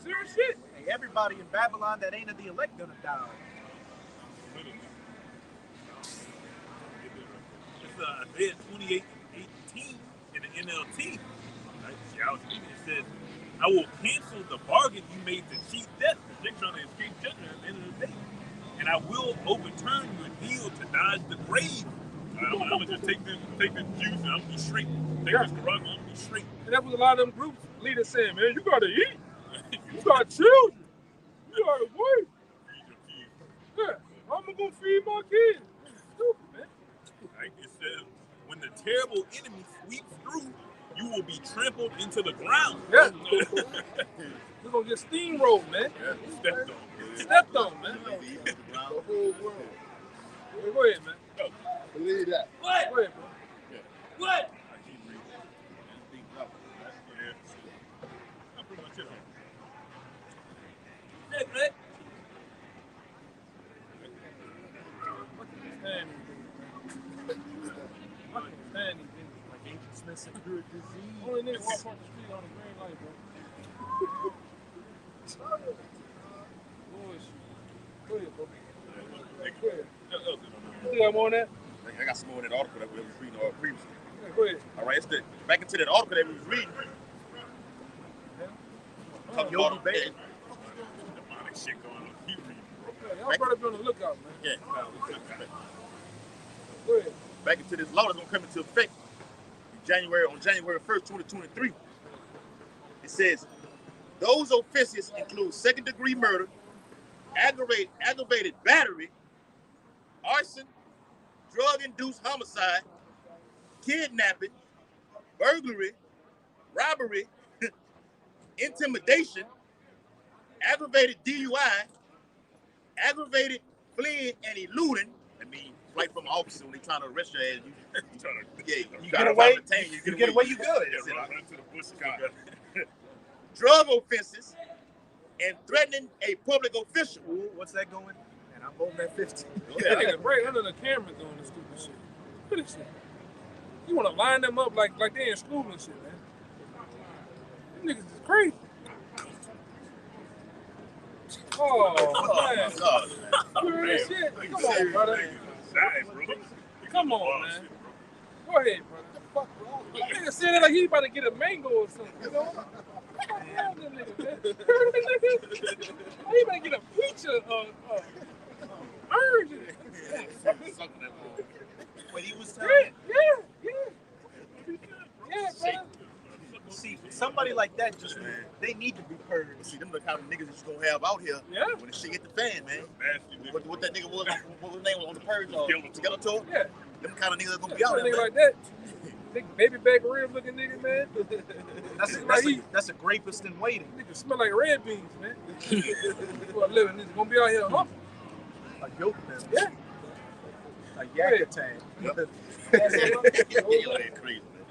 Serious shit.
Hey, everybody in Babylon that ain't of the elect gonna die.
It's Isaiah 28:18 in the NLT. Right? It says, I will cancel the bargain you made to cheat death. They're trying to escape judgment at the end of the day. And I will overturn your deal to dodge the grave. I'm gonna just take this juice and I'm gonna be straight. Take this Quran, I'm gonna be straight.
And that was a lot of them groups leaders saying, man, you gotta eat. You got children. You gotta work. Yeah, I'm gonna feed my kids. Stupid, man.
Right? It says, when the terrible enemy sweeps through, you will be trampled into the ground.
Yeah. We're gonna get steamrolled, man.
Yeah,
stepped on, man.
The whole world.
Hey, go ahead, man.
Go.
Believe that.
What? Go ahead, bro.
Yeah.
What?
I keep reading. That's pretty much it.
Hey, man. Only nigga walk off the street on the green light, bro. Go ahead, bro. Go ahead. You think I'm on that?
I got some more in that article that we was reading previously.
Yeah, go ahead.
All right, back into that article that we was reading. Talking about
baby.
Demonic shit going on. Keep reading, bro.
Yeah, y'all better be on the lookout, man.
Yeah.
Go ahead.
Back into this law that's gonna come into effect on January 1st, 2023. It says those offenses include second-degree murder, aggravated battery, arson, drug-induced homicide, kidnapping, burglary, robbery, intimidation, aggravated DUI, aggravated fleeing and eluding. I mean, flight from an officer when they trying to arrest your ass. You
get away,
you
get away, you good.
Yeah, run to the bush.
Drug offenses and threatening a public official.
Ooh, what's that going? And I'm holding that 15.
That nigga right under the camera doing this stupid shit. Look at this shit. You want to line them up like they in school and shit, man. These niggas is crazy. Oh, man.
God.
You heard that shit? Come on, brother. Come on, man. Go ahead, brother.
Fuck, bro.
Nigga saying it like he about to get a mango or something, you know? Fuck around this nigga, man. How you about to get a peach or orange?
What he was
Yeah,
telling me.
yeah, brother.
See, somebody like that just they need to be purged.
See, them the kind of niggas that you gonna have out here
Yeah.
when the shit hit the fan, man.
Nasty nigga.
What that nigga was, what was his name on the purge? Skeletor?
Yeah.
Them kind of niggas that gonna be out
Nigga
there, man.
like that. Big baby back rib looking nigga, man.
That's a rapist in waiting.
Nigga smell like red beans, man. For a living, nigga gonna be out here humble.
A yoke man.
Yeah.
A yakatang.
Yeah, that's crazy, man.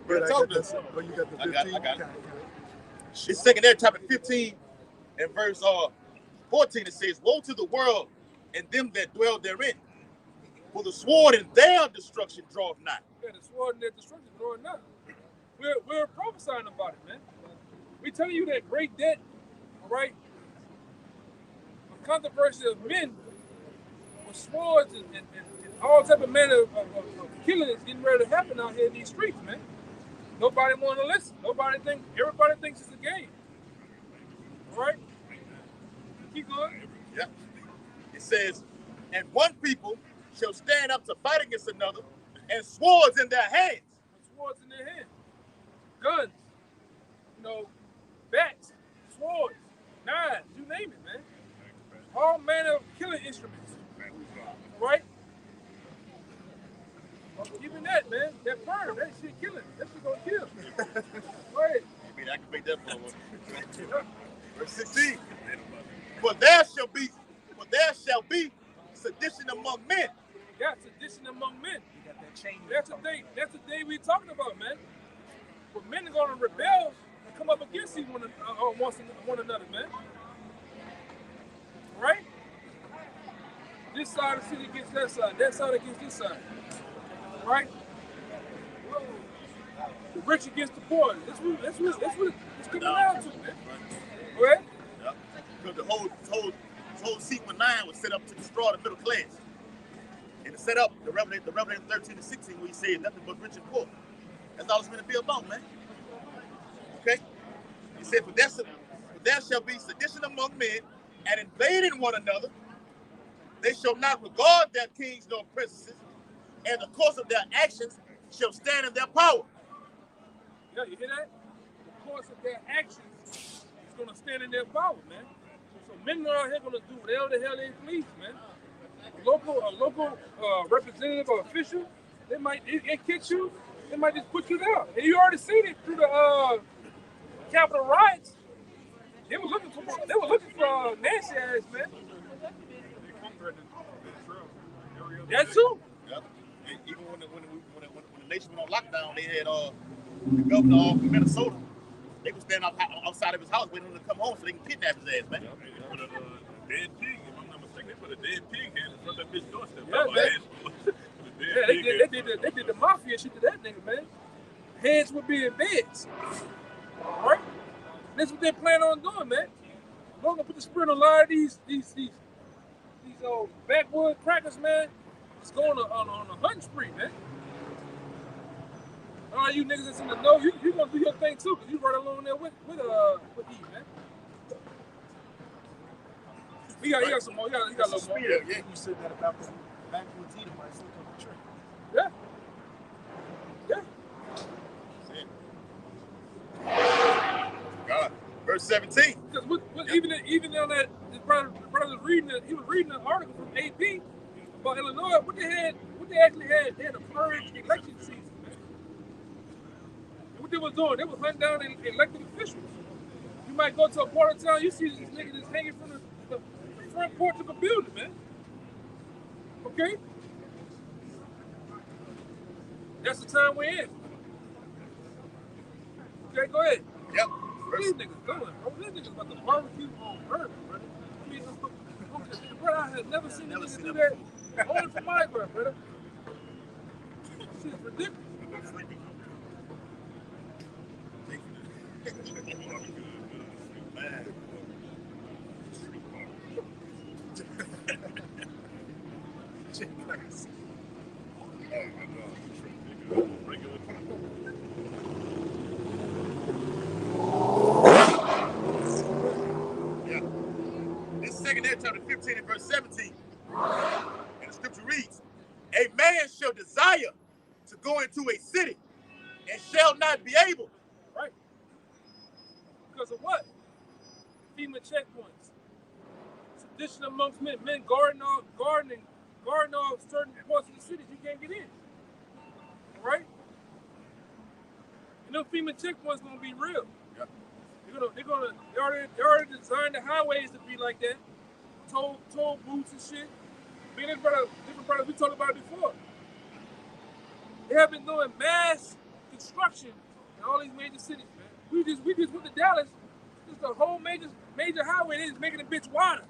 But
Talk to
you
us.
got the
I
15.
got it. It's second there, chapter 15, and verse 14. It says, "Woe to the world and them that dwell therein, for the sword in their destruction draweth nigh."
Yeah, the sword and their destruction drawing nigh. We're prophesying about it, man. We telling you that great debt, all right, a controversy of men with swords and all type of manner of killing is getting ready to happen out here in these streets, man. Nobody want to listen. Everybody thinks it's a game. All right? Keep going.
Yeah. It says, "And one people shall stand up to fight against another, and swords in their hands."
Swords in their hands. Guns. Bats, swords, knives, you name it, man. All manner of killing instruments. Right? Even that, man. That perm, that shit killing. That shit gonna kill. Go ahead.
I mean, I can make that for one. Verse 16. For there shall be sedition among men.
Yeah, sedition among men.
You got that chain.
That's the day we talking about, man. But men are gonna rebel and come up against one another, man. Right? This side of the city against that side against this side. Right? The rich against the poor. That's what it's coming down to, man. Go ahead.
Yeah. Because the whole sequence 9 was set up to destroy the middle class. And to set up the Revelation 13 and 16 where he said nothing but rich and poor. That's all it's going to be about, man. Okay? He said, for there shall be sedition among men and invading one another. They shall not regard their kings nor princesses, and the course of their actions shall stand in their power.
Yeah, you hear that? The course of their actions is going to stand in their power, man. So men are out here going to do whatever the hell they please, man. A local representative or official, it catch you, they might just put you down. And you already seen it through the Capitol riots. They were looking for Nancy ass, man. That too.
Yep. And even when the nation went on lockdown, they had the governor of Minnesota. They was standing outside of his house waiting for him to come home so they can kidnap his ass, man.
They put a dead pig, if I'm not mistaken, they put a dead pig head in front of that bitch doorstep.
They did the mafia shit to that nigga, man. Heads would be in beds. Right? That's what they plan on doing, man. We're gonna put the spirit on a lot of these old backwood crackers, man. It's going on a hunting spree, man. All you niggas that's in the know, you gonna do your thing too, cause you right along there with E, man. He got some more. He got a little more.
Yeah. You said that about the backwoods Edomites. Look on the tree.
Yeah.
God. Verse 17.
Because even on that, the brother was reading it. He was reading an article from AP about Illinois. What they actually had, they had a purge election season, man. And what they was doing, they was hunting down elected officials. You might go to a part of town, you see this nigga just hanging from the front porch of a building, man. Okay? That's the time we're in. Okay, go ahead.
Yep.
These niggas going, bro. These niggas about to barbecue on earth, brother. I mean, bro, I have never seen niggas do that. Only for my birth, brother. Shit is ridiculous.
Man. chapter 15 and verse 17. And the scripture reads, a man shall desire to go into a city and shall not be able.
Right. Because of what? FEMA checkpoints. Sedition amongst men guarding off certain parts of the cities you can't get in. Right? You know FEMA checkpoints gonna be real.
Yep.
They already designed the highways to be like that. Toll booths and shit. Me and different brothers, we talked about it before. They have been doing mass construction in all these major cities, man. We just went to Dallas. Just the whole major highway. They just making the bitch wider.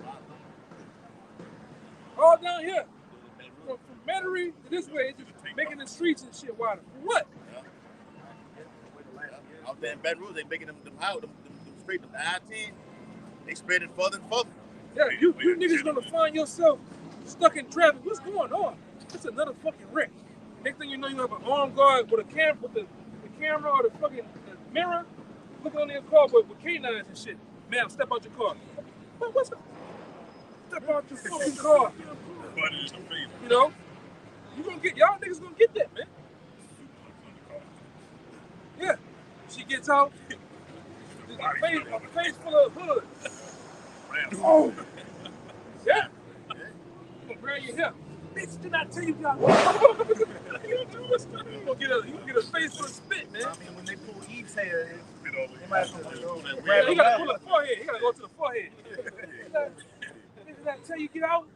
All down here. From Metairie to this way, it's just making the streets and shit wider. For what?
Out there in Baton Rouge, they making them straight, them I-10. They spread it further and further.
Yeah, you niggas gonna find yourself stuck in traffic. What's going on? It's another fucking wreck. Next thing you know, you have an armed guard with a the camera or the fucking mirror looking on your car with canines and shit. Ma'am, step out your car. What's up? Step out your fucking car. You know? Y'all niggas gonna get that, man. Yeah. She gets out. A face full of hoods. Oh. Yeah. You gonna grab your hair. Bitch, did I tell you guys? You gonna get a face full of spit, man.
I mean, when they pull Eve's hair,
he gotta pull the forehead. He gotta go to the forehead. Did I tell you get out?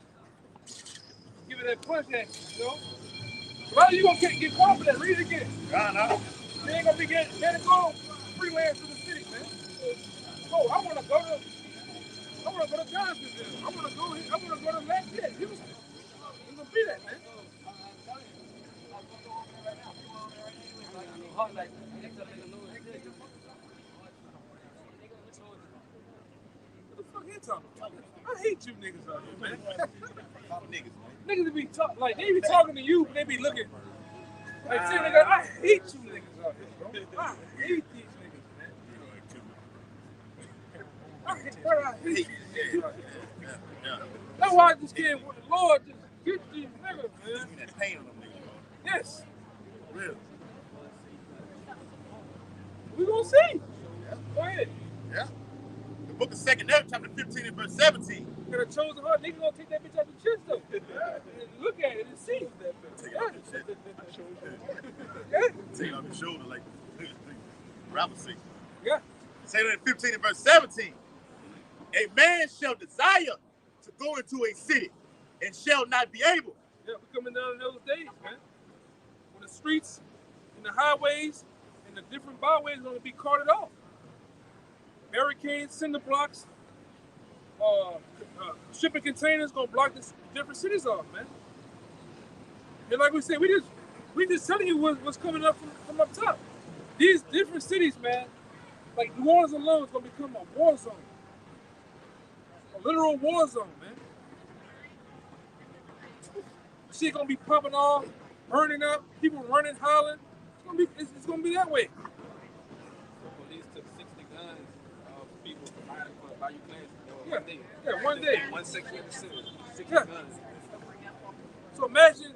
Give it that punch action, you know? A lot of you gonna get caught for that. Read it again.
No.
They ain't gonna be getting medical freelance to the city, man. Oh, I wanna go to Johnsonville. I wanna go to Lafayette. You gonna be that, man. What the fuck you talking about? I hate you niggas out here, man. Niggas be talking like they be talking to you, but they be looking. Like, say, nigga, I hate you niggas out here, bro. I hate these niggas, man. I hate these niggas out here. That's why I just can't, Lord, just get these niggas, man.
That pain on them niggas, bro.
Yes.
Real.
We gonna see.
Yeah.
Go ahead.
Yeah. The book of 2 Nephi, chapter 15 and verse 17.
Could have chosen her. Nigga gonna take that bitch out the chest though. And look at it and see.
Take it off your shit.
Yeah.
Take it off your shoulder like rapper say.
Yeah.
2 Nephi 15 and verse 17. A man shall desire to go into a city and shall not be able.
Yeah, we're coming down in those days, man. When the streets and the highways and the different byways are gonna be carted off. Barricades, cinder blocks, shipping containers gonna block the different cities off, man. And like we said, we just telling you what's coming up from up top. These different cities, man, like New Orleans alone is gonna become a war zone, a literal war zone, man. Shit gonna be popping off, burning up, people running, hollering. It's gonna be that way.
Police took 60 guns of people for Bayou Clans.
Yeah, one day.
One section of the city. 60
Yeah.
guns.
So imagine,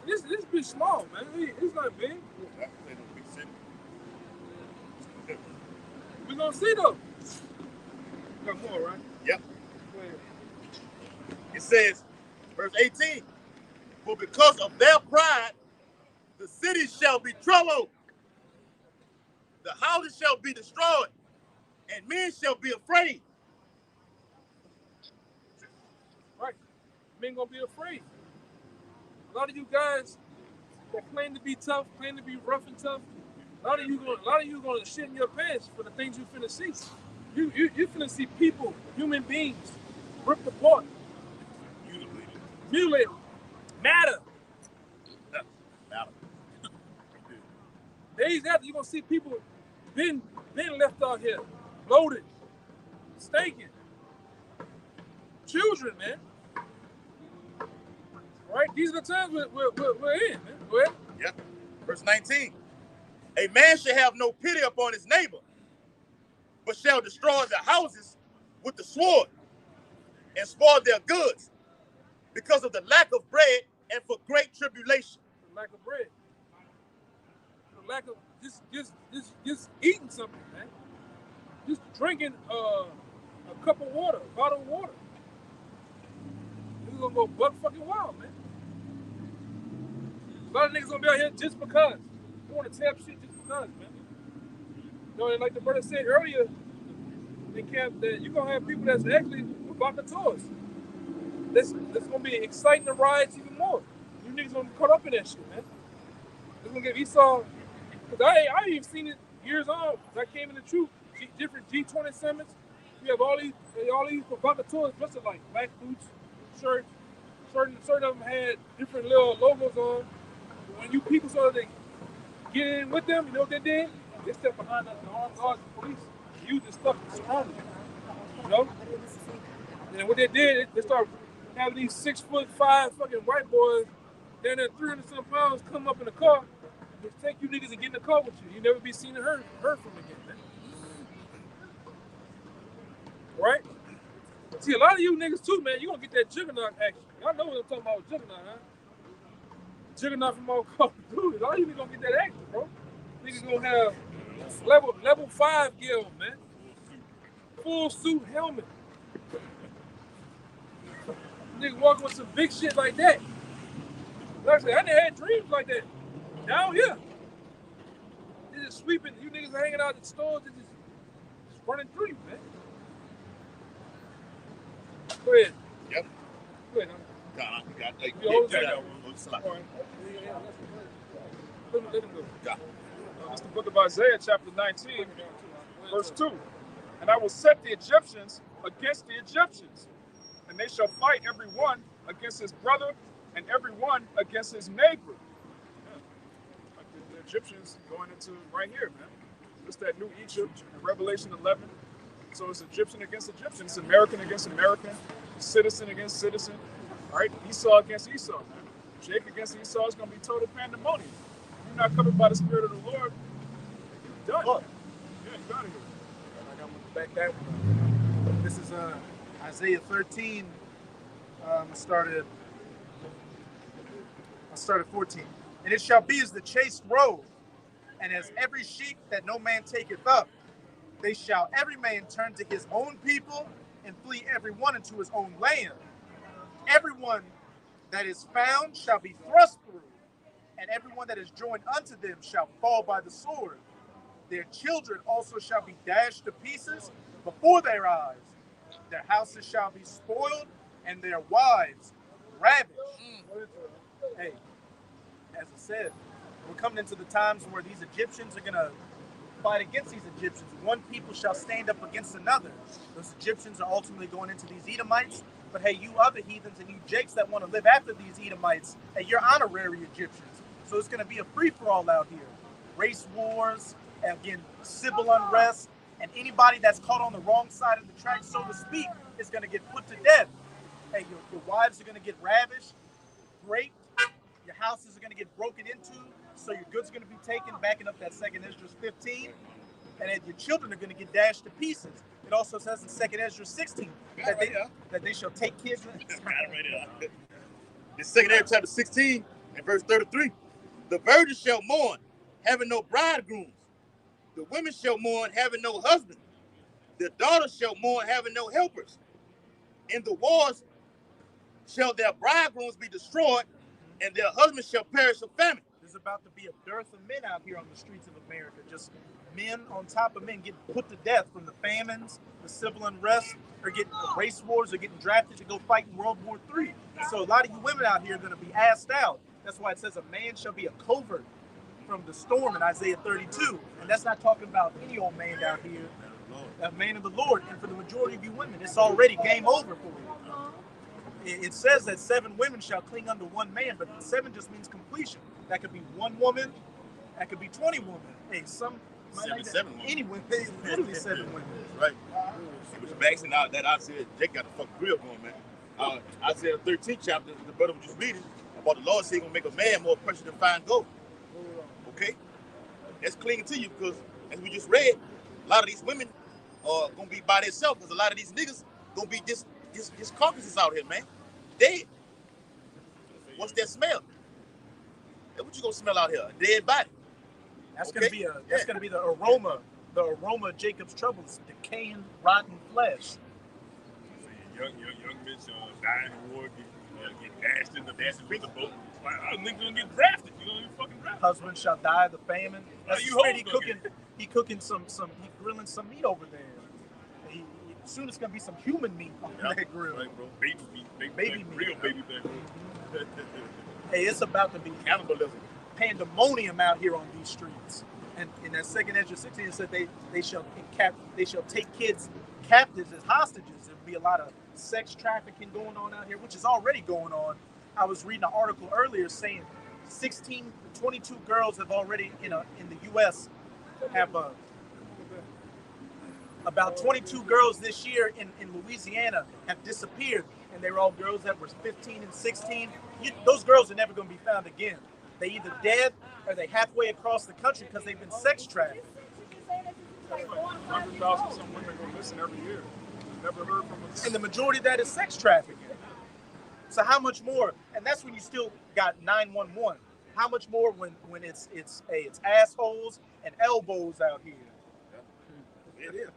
this bitch small, man. It's not big. We're gonna see though. Got more, right?
Yep.
Go ahead.
It says, verse 18, for because of their pride, the city shall be troubled, the houses shall be destroyed, and men shall be afraid.
Right. Men gonna be afraid. A lot of you guys that claim to be tough, claim to be rough and tough, a lot of you gonna shit in your pants for the things you finna see. You finna see people, human beings, ripped apart, mutilated, matter. Days after, you're gonna see people been left out here, bloated, stinking. Children, man. Right? These are the times we're in, man. Go ahead.
Yep. Verse 19. A man shall have no pity upon his neighbor, but shall destroy the houses with the sword. and spoil their goods because of the lack of bread and for great tribulation.
The lack of bread. The lack of just eating something, man. Just drinking a cup of water, a bottle of water. Niggas gonna go buck fucking wild, man. A lot of niggas gonna be out here just because. They wanna tap shit just because, man. You know, and like the brother said earlier, they can't, that you're gonna have people that's actually provocateurs. That's gonna be exciting the riots even more. You niggas gonna be caught up in that shit, man. It's gonna get Esau, because I ain't even seen it years on. I came in the truth, different G20 summits. We have all these provocateurs dressed in like black boots, shirts. Certain of them had different little logos on. When you people started to get in with them, you know what they did? They stepped behind the armed guards and police. Used this stuff to surround them. You know? And what they did, they started having these 6'5" fucking white boys, down there 300 some pounds, come up in the car, just take you niggas and get in the car with you. You never be seen and heard from again, man. Right? See, a lot of you niggas too, man, you gonna get that juggernaut action. Y'all know what I'm talking about with juggernaut, huh? Juggernaut from all Call of Duty. A lot of you niggas gonna get that action, bro. Niggas gonna have level 5 gear on, man. Full suit helmet. Niggas walking with some big shit like that. Like I said, I never had dreams like that. Down here. They just sweeping. You niggas hanging out at the stores, they just running through you, man. Go ahead.
Yep.
Go ahead, Let him go.
It's the book of Isaiah, chapter 19, verse 2. And I will set the Egyptians against the Egyptians, and they shall fight every one against his brother and every one against his neighbor. Yeah. Like the Egyptians going into right here, man. It's that new Egypt in Revelation 11. So it's Egyptian against Egyptian. It's American against American. Citizen against citizen. All right? Esau against Esau, man. Jacob against Esau is going to be total pandemonium. If you're not covered by the Spirit of the Lord, you're done.
Look.
Yeah, you got it here.
I got one back that one. This is Isaiah 13. I started 14. And it shall be as the chased roe, and as every sheep that no man taketh up. They shall every man turn to his own people, and flee every one into his own land. Everyone that is found shall be thrust through, and everyone that is joined unto them shall fall by the sword. Their children also shall be dashed to pieces before their eyes. Their houses shall be spoiled, and their wives ravished. Hey, as I said, we're coming into the times where these Egyptians are going to fight against these Egyptians. One people shall stand up against another. Those Egyptians are ultimately going into these Edomites. But hey, you other heathens and you Jakes that want to live after these Edomites, hey, you're honorary Egyptians. So it's going to be a free-for-all out here. Race wars, again, civil unrest, and anybody that's caught on the wrong side of the track, so to speak, is going to get put to death. Hey, your wives are going to get ravished, raped. Your houses are going to get broken into, so your goods are going to be taken, backing up that 2nd Ezra 15, and then your children are going to get dashed to pieces. It also says in 2nd Ezra 16 that they shall take kids.
In 2nd Ezra chapter 16 and verse 33, the virgins shall mourn, having no bridegrooms. The women shall mourn, having no husband. The daughters shall mourn, having no helpers. In the wars shall their bridegrooms be destroyed, and their husbands shall perish of famine.
There's about to be a dearth of men out here on the streets of America. Just men on top of men getting put to death from the famines, the civil unrest, or getting race wars, or getting drafted to go fight in World War III. So a lot of you women out here are going to be asked out. That's why it says a man shall be a covert from the storm in Isaiah 32. And that's not talking about any old man down here. A man of the Lord. And for the majority of you women, it's already game over for you. It says that 7 women shall cling unto one man, but 7 just means completion. That could be 1 woman. That could be 20 women. Hey, some...
7 women.
Any women. Literally 7 women.
Right. Which backs in out that Isaiah, Jake got the fucking grill going, man. Isaiah 13th chapter, the brother was just reading about the Lord saying he's going to make a man more precious than fine gold. Okay? That's clinging to you because, as we just read, a lot of these women are going to be by themselves because a lot of these niggas going to be just This carcasses out here, man. Dead. What's that smell? What you gonna smell out here? A dead body.
That's
Okay?
gonna be the aroma of Jacob's troubles, decaying, rotten flesh.
Young men die in the war, get dashed in the with the boat. Niggas gonna get drafted. You gonna get fucking drafted.
Husband shall die of the famine. That's
you
right.
hope
He grilling some meat over there. Soon it's gonna be some human meat on that grill.
Right, bro. Baby meat.
Baby meat.
Real baby back.
Hey, it's about to be cannibalism, pandemonium out here on these streets. And in that second Ezra 16, it said they shall take kids captives as hostages. There'll be a lot of sex trafficking going on out here, which is already going on. I was reading an article earlier saying 22 girls have already in the U.S. have about 22 girls this year in Louisiana have disappeared, and they were all girls that were 15 and 16. Those girls are never going to be found again. They either dead or they halfway across the country because they've been sex trafficked.
100,000 some women go missing every year. Never heard from us.
And the majority of that is sex trafficking. So how much more? And that's when you still got 911. How much more when it's assholes and elbows out here?
It is.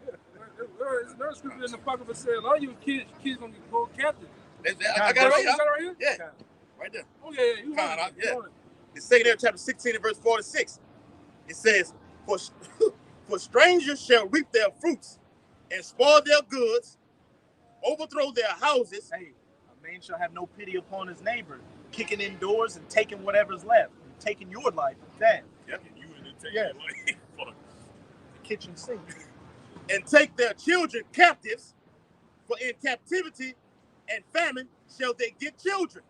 There's another scripture in the Apocrypha that said a lot of you kids gonna go captive.
I got it right here.
You got it right here?
Yeah, right there.
Oh yeah, you
Kind
want
of,
it.
yeah.
You want it.
It's 2 chapter 16 and verse 46. It says, for strangers shall reap their fruits and spoil their goods, overthrow their houses.
Hey, a man shall have no pity upon his neighbor, kicking in doors and taking whatever's left, and taking your life at that.
Yep. You in the
Yeah.
Fuck.
The kitchen sink.
And take their children captives, for in captivity and famine shall they get children.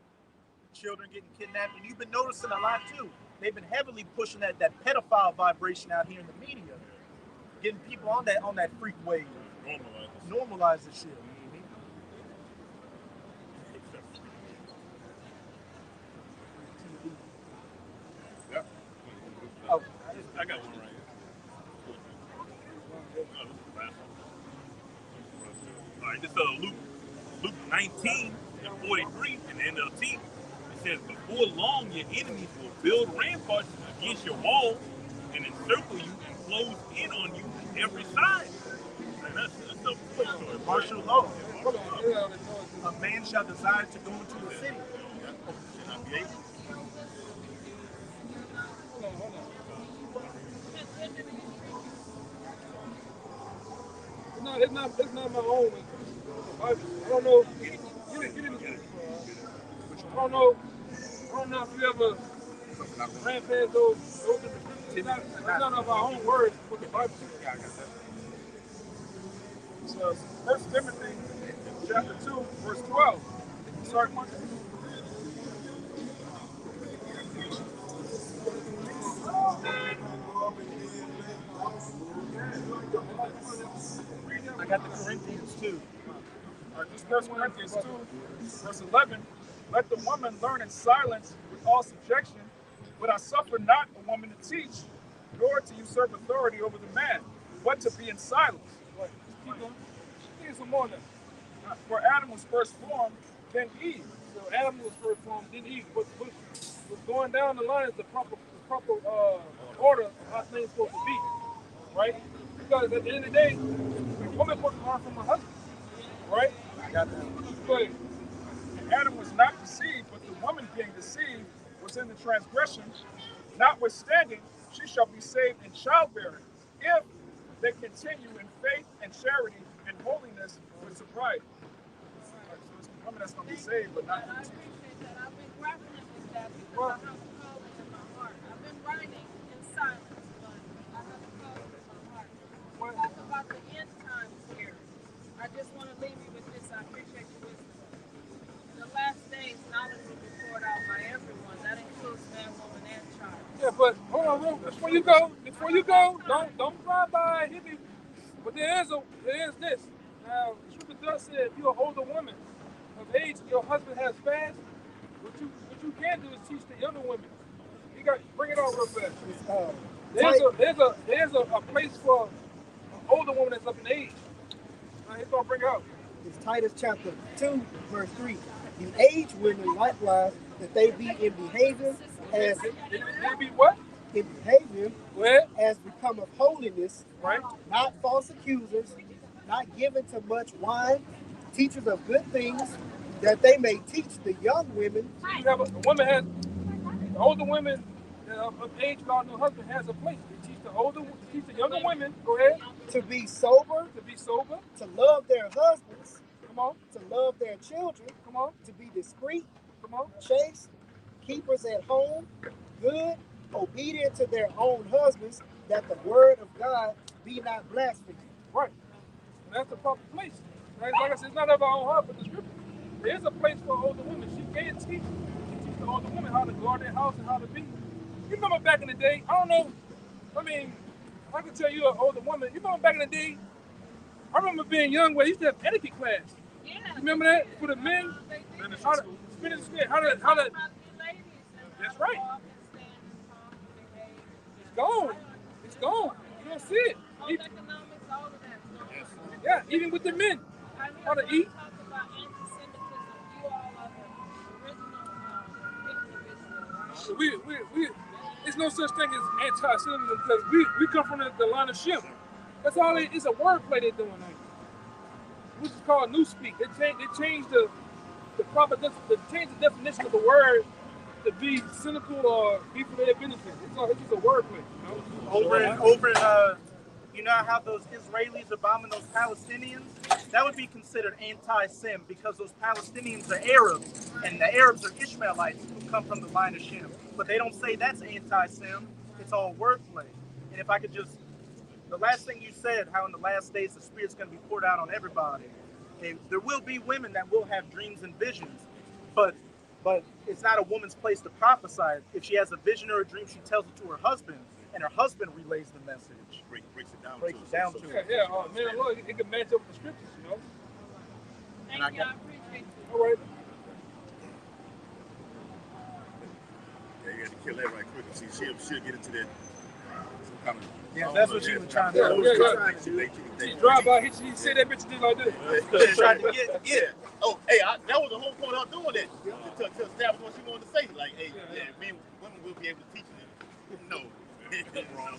Children getting kidnapped, and you've been noticing a lot too. They've been heavily pushing that pedophile vibration out here in the media, getting people on that freak wave. Normalize this shit.
Yep.
Oh,
I got one right here. All right, this is Luke 19 and 43 in the NLT. It says, before long your enemies will build ramparts against your walls and encircle you and close in on you from every side. And that's a story.
martial law. A man shall desire to go into the city.
It's not my own. I don't know. I don't know if you ever ran past those it's none of our own words, but the Bible says. So 1 Timothy chapter 2, verse 12. Sorry, Mark.
I got the Corinthians too.
This 1 Corinthians 2, verse 11. Let the woman learn in silence with all subjection, but I suffer not a woman to teach, nor to usurp authority over the man, but to be in silence. Keep going. Here's some more now. For Adam was first formed, then Eve. So Adam was first formed, then Eve. What's going down the line is the proper order of how things supposed to be, right? Because at the end of the day, the woman supposed to learn from her husband, right?
I got that.
But Adam was not deceived, but the woman being deceived was in the transgression. Notwithstanding, she shall be saved in childbearing, if they continue in faith and charity and holiness with sobriety. Right, so it's the woman that's going to be saved, but not.
I appreciate that. I've been grappling with that because I have a calling in my heart. I've been writing in silence, but I have a calling in my heart. We talk about the end times here. I just want to leave you with this. I appreciate your wisdom. In the last days, knowledge will be poured out by everyone. That includes man, woman, and child.
Yeah, but hold on, real, before you go, don't fly by, hit me. But there is this. Now, the scripture does say if you're an older woman of age, your husband has fast. What you can do is teach the younger women. Bring it on real fast. There's a place for an older woman that's up in age. Now he's gonna bring it out.
is Titus chapter 2, verse 3. You age women likewise, that they be in behavior as
They be what?
in behavior
Well,
as becometh holiness,
right?
not false accusers, not given to much wine, teachers of good things, that they may teach the young women.
You have a woman has the older women of age without no husband has a place. They teach the younger women. Go ahead.
To be sober,
To be sober.
to love their husbands,
Come on.
to love their children,
Come on.
to be discreet,
Come on.
chaste, keepers at home, good, obedient to their own husbands, that the word of God be not blasphemed.
Right. And that's the proper place. Right? Like I said, it's not of our own heart, but the scripture. There is a place for older women. She can teach. She teach the older women how to guard their house and how to be. You remember back in the day? I don't know. I mean, I can tell you an older woman. You remember back in the day? I remember being young where they used to have etiquette class.
Yeah.
You remember that for the men? How to spin in the skin. How to. That's right. It's gone. It's gone. You don't see it.
Economics, all of that.
Yeah, even with the men. How to eat.
Talk about anti-Semitism. You all are the original victims, right?
We there's no such thing as anti-Semitism because we come from the line of Shem. That's all it's a wordplay they're doing now. Which is called newspeak. They changed the proper they changed the definition of the word to be cynical or be for their benefit. It's just a wordplay.
Over in you know how those Israelis are bombing those Palestinians? That would be considered anti-Sem because those Palestinians are Arabs, and the Arabs are Ishmaelites who come from the line of Shem. But they don't say that's anti-Sem. It's all wordplay. And if I could just, the last thing you said, how in the last days the Spirit's going to be poured out on everybody. And there will be women that will have dreams and visions, but it's not a woman's place to prophesy. If she has a vision or a dream, she tells it to her husband, and her husband relays the message.
Breaks it down.
Breaks it down to her.
Yeah, man, look, it can match up with the scriptures, you know.
Thank you. I appreciate you.
All right.
Yeah, you got to kill that right quick. See, she'll get into that. Some kind of.
Yeah, that's what she was trying to do.
She drive by, he said that bitch did like this.
She tried to get.
Oh, hey, that was the whole point of her doing that. To establish what she wanted to say. Like, hey, men, women will be able to teach them. No. Wrong.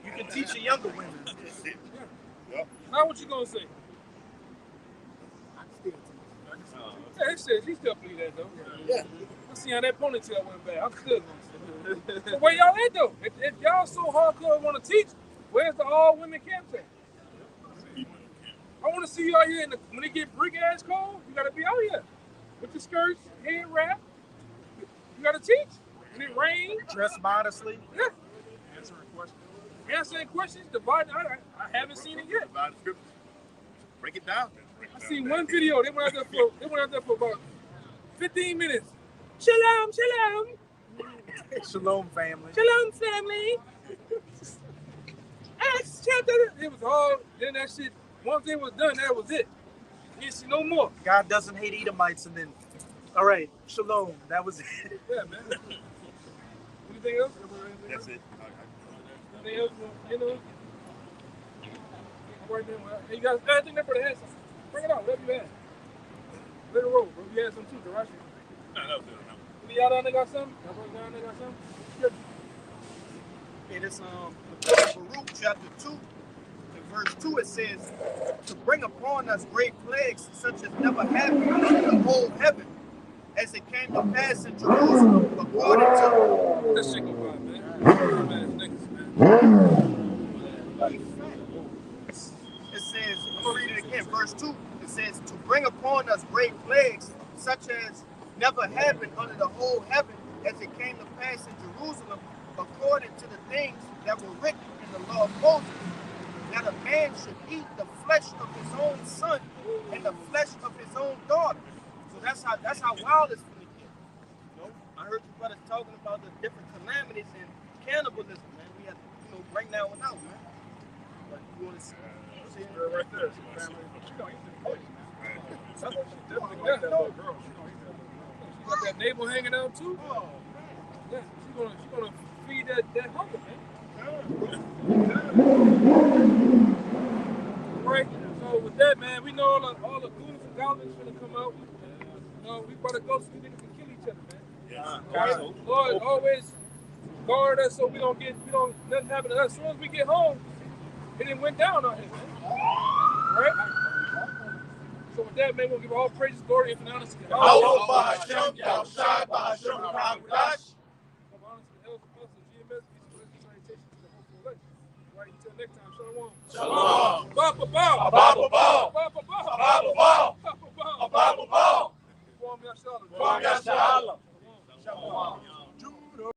You can teach the younger women.
Now what you gonna say? Yeah, he still believe that though.
Yeah.
I see how that ponytail went back. I'm still gonna say that. But where y'all at though? If y'all so hardcore want to teach, where's the all women camp at? I want to see y'all here when it get brick ass cold. You gotta be out here with your skirts, head wrap. You gotta teach. When it rain,
Dress modestly.
yeah. Answering questions. Divide. I haven't seen it yet.
Divide the scriptures.
Break it down.
I seen one video. They went out there for about 15 minutes. Shalom, shalom.
Shalom, family.
Shalom, family. Acts chapter. It was all. Then that shit. Once it was done, that was it. You didn't see no more.
God doesn't hate Edomites, and then, all right, shalom. That was it.
Yeah, man. Anything else?
That's it.
Anything else? You know. All right, then. Hey, you guys. I think that brother had something. Bring it out. Whatever you had. Let it roll, bro. You had some too, Darashi.
No, that was it.
Any y'all down there got something? Y'all broke down there got something? Good.
It is Baruch chapter 2, in verse 2, it says, to bring upon us great plagues such as never happened in the whole heaven, as it came to pass in Jerusalem, according to
That's shaky vibe, man. Man, niggas, man.
it says, I'm gonna read it again, verse 2, it says, to bring upon us great plagues such as never happened under the whole heaven, as it came to pass in Jerusalem, according to the things that were written in the law of Moses, that a man should eat the flesh of his own son and the flesh of his own daughter. So that's how wild it's going to get. You know, I heard you brothers talking about the different calamities and cannibalism, man. We have to, bring that one out, man. But you want to see it
Right there. She don't eat the place, man. She definitely got that little girl. She got that navel hanging out too.
Oh,
Yeah, she's gonna feed that hunger, man. Right. So with that, man, we know all the goons and Calvin's gonna come out. We gotta go so we niggas can kill each other, man.
Yes.
Lord, always guard us so we don't nothing happen to us. As soon as we get home, it didn't went down on him, man. Right? So with that, man, we'll give all praises, glory, and honor to God.
Allah Bahasham, Yahushai Bahasham, Rahmadash.
Honor to the elders, apostles, GMS, salutations to the hopeful elect. Right, until next time, shalom.
Shalom.
Ba ba ba.
Ba ba ba.
Ba ba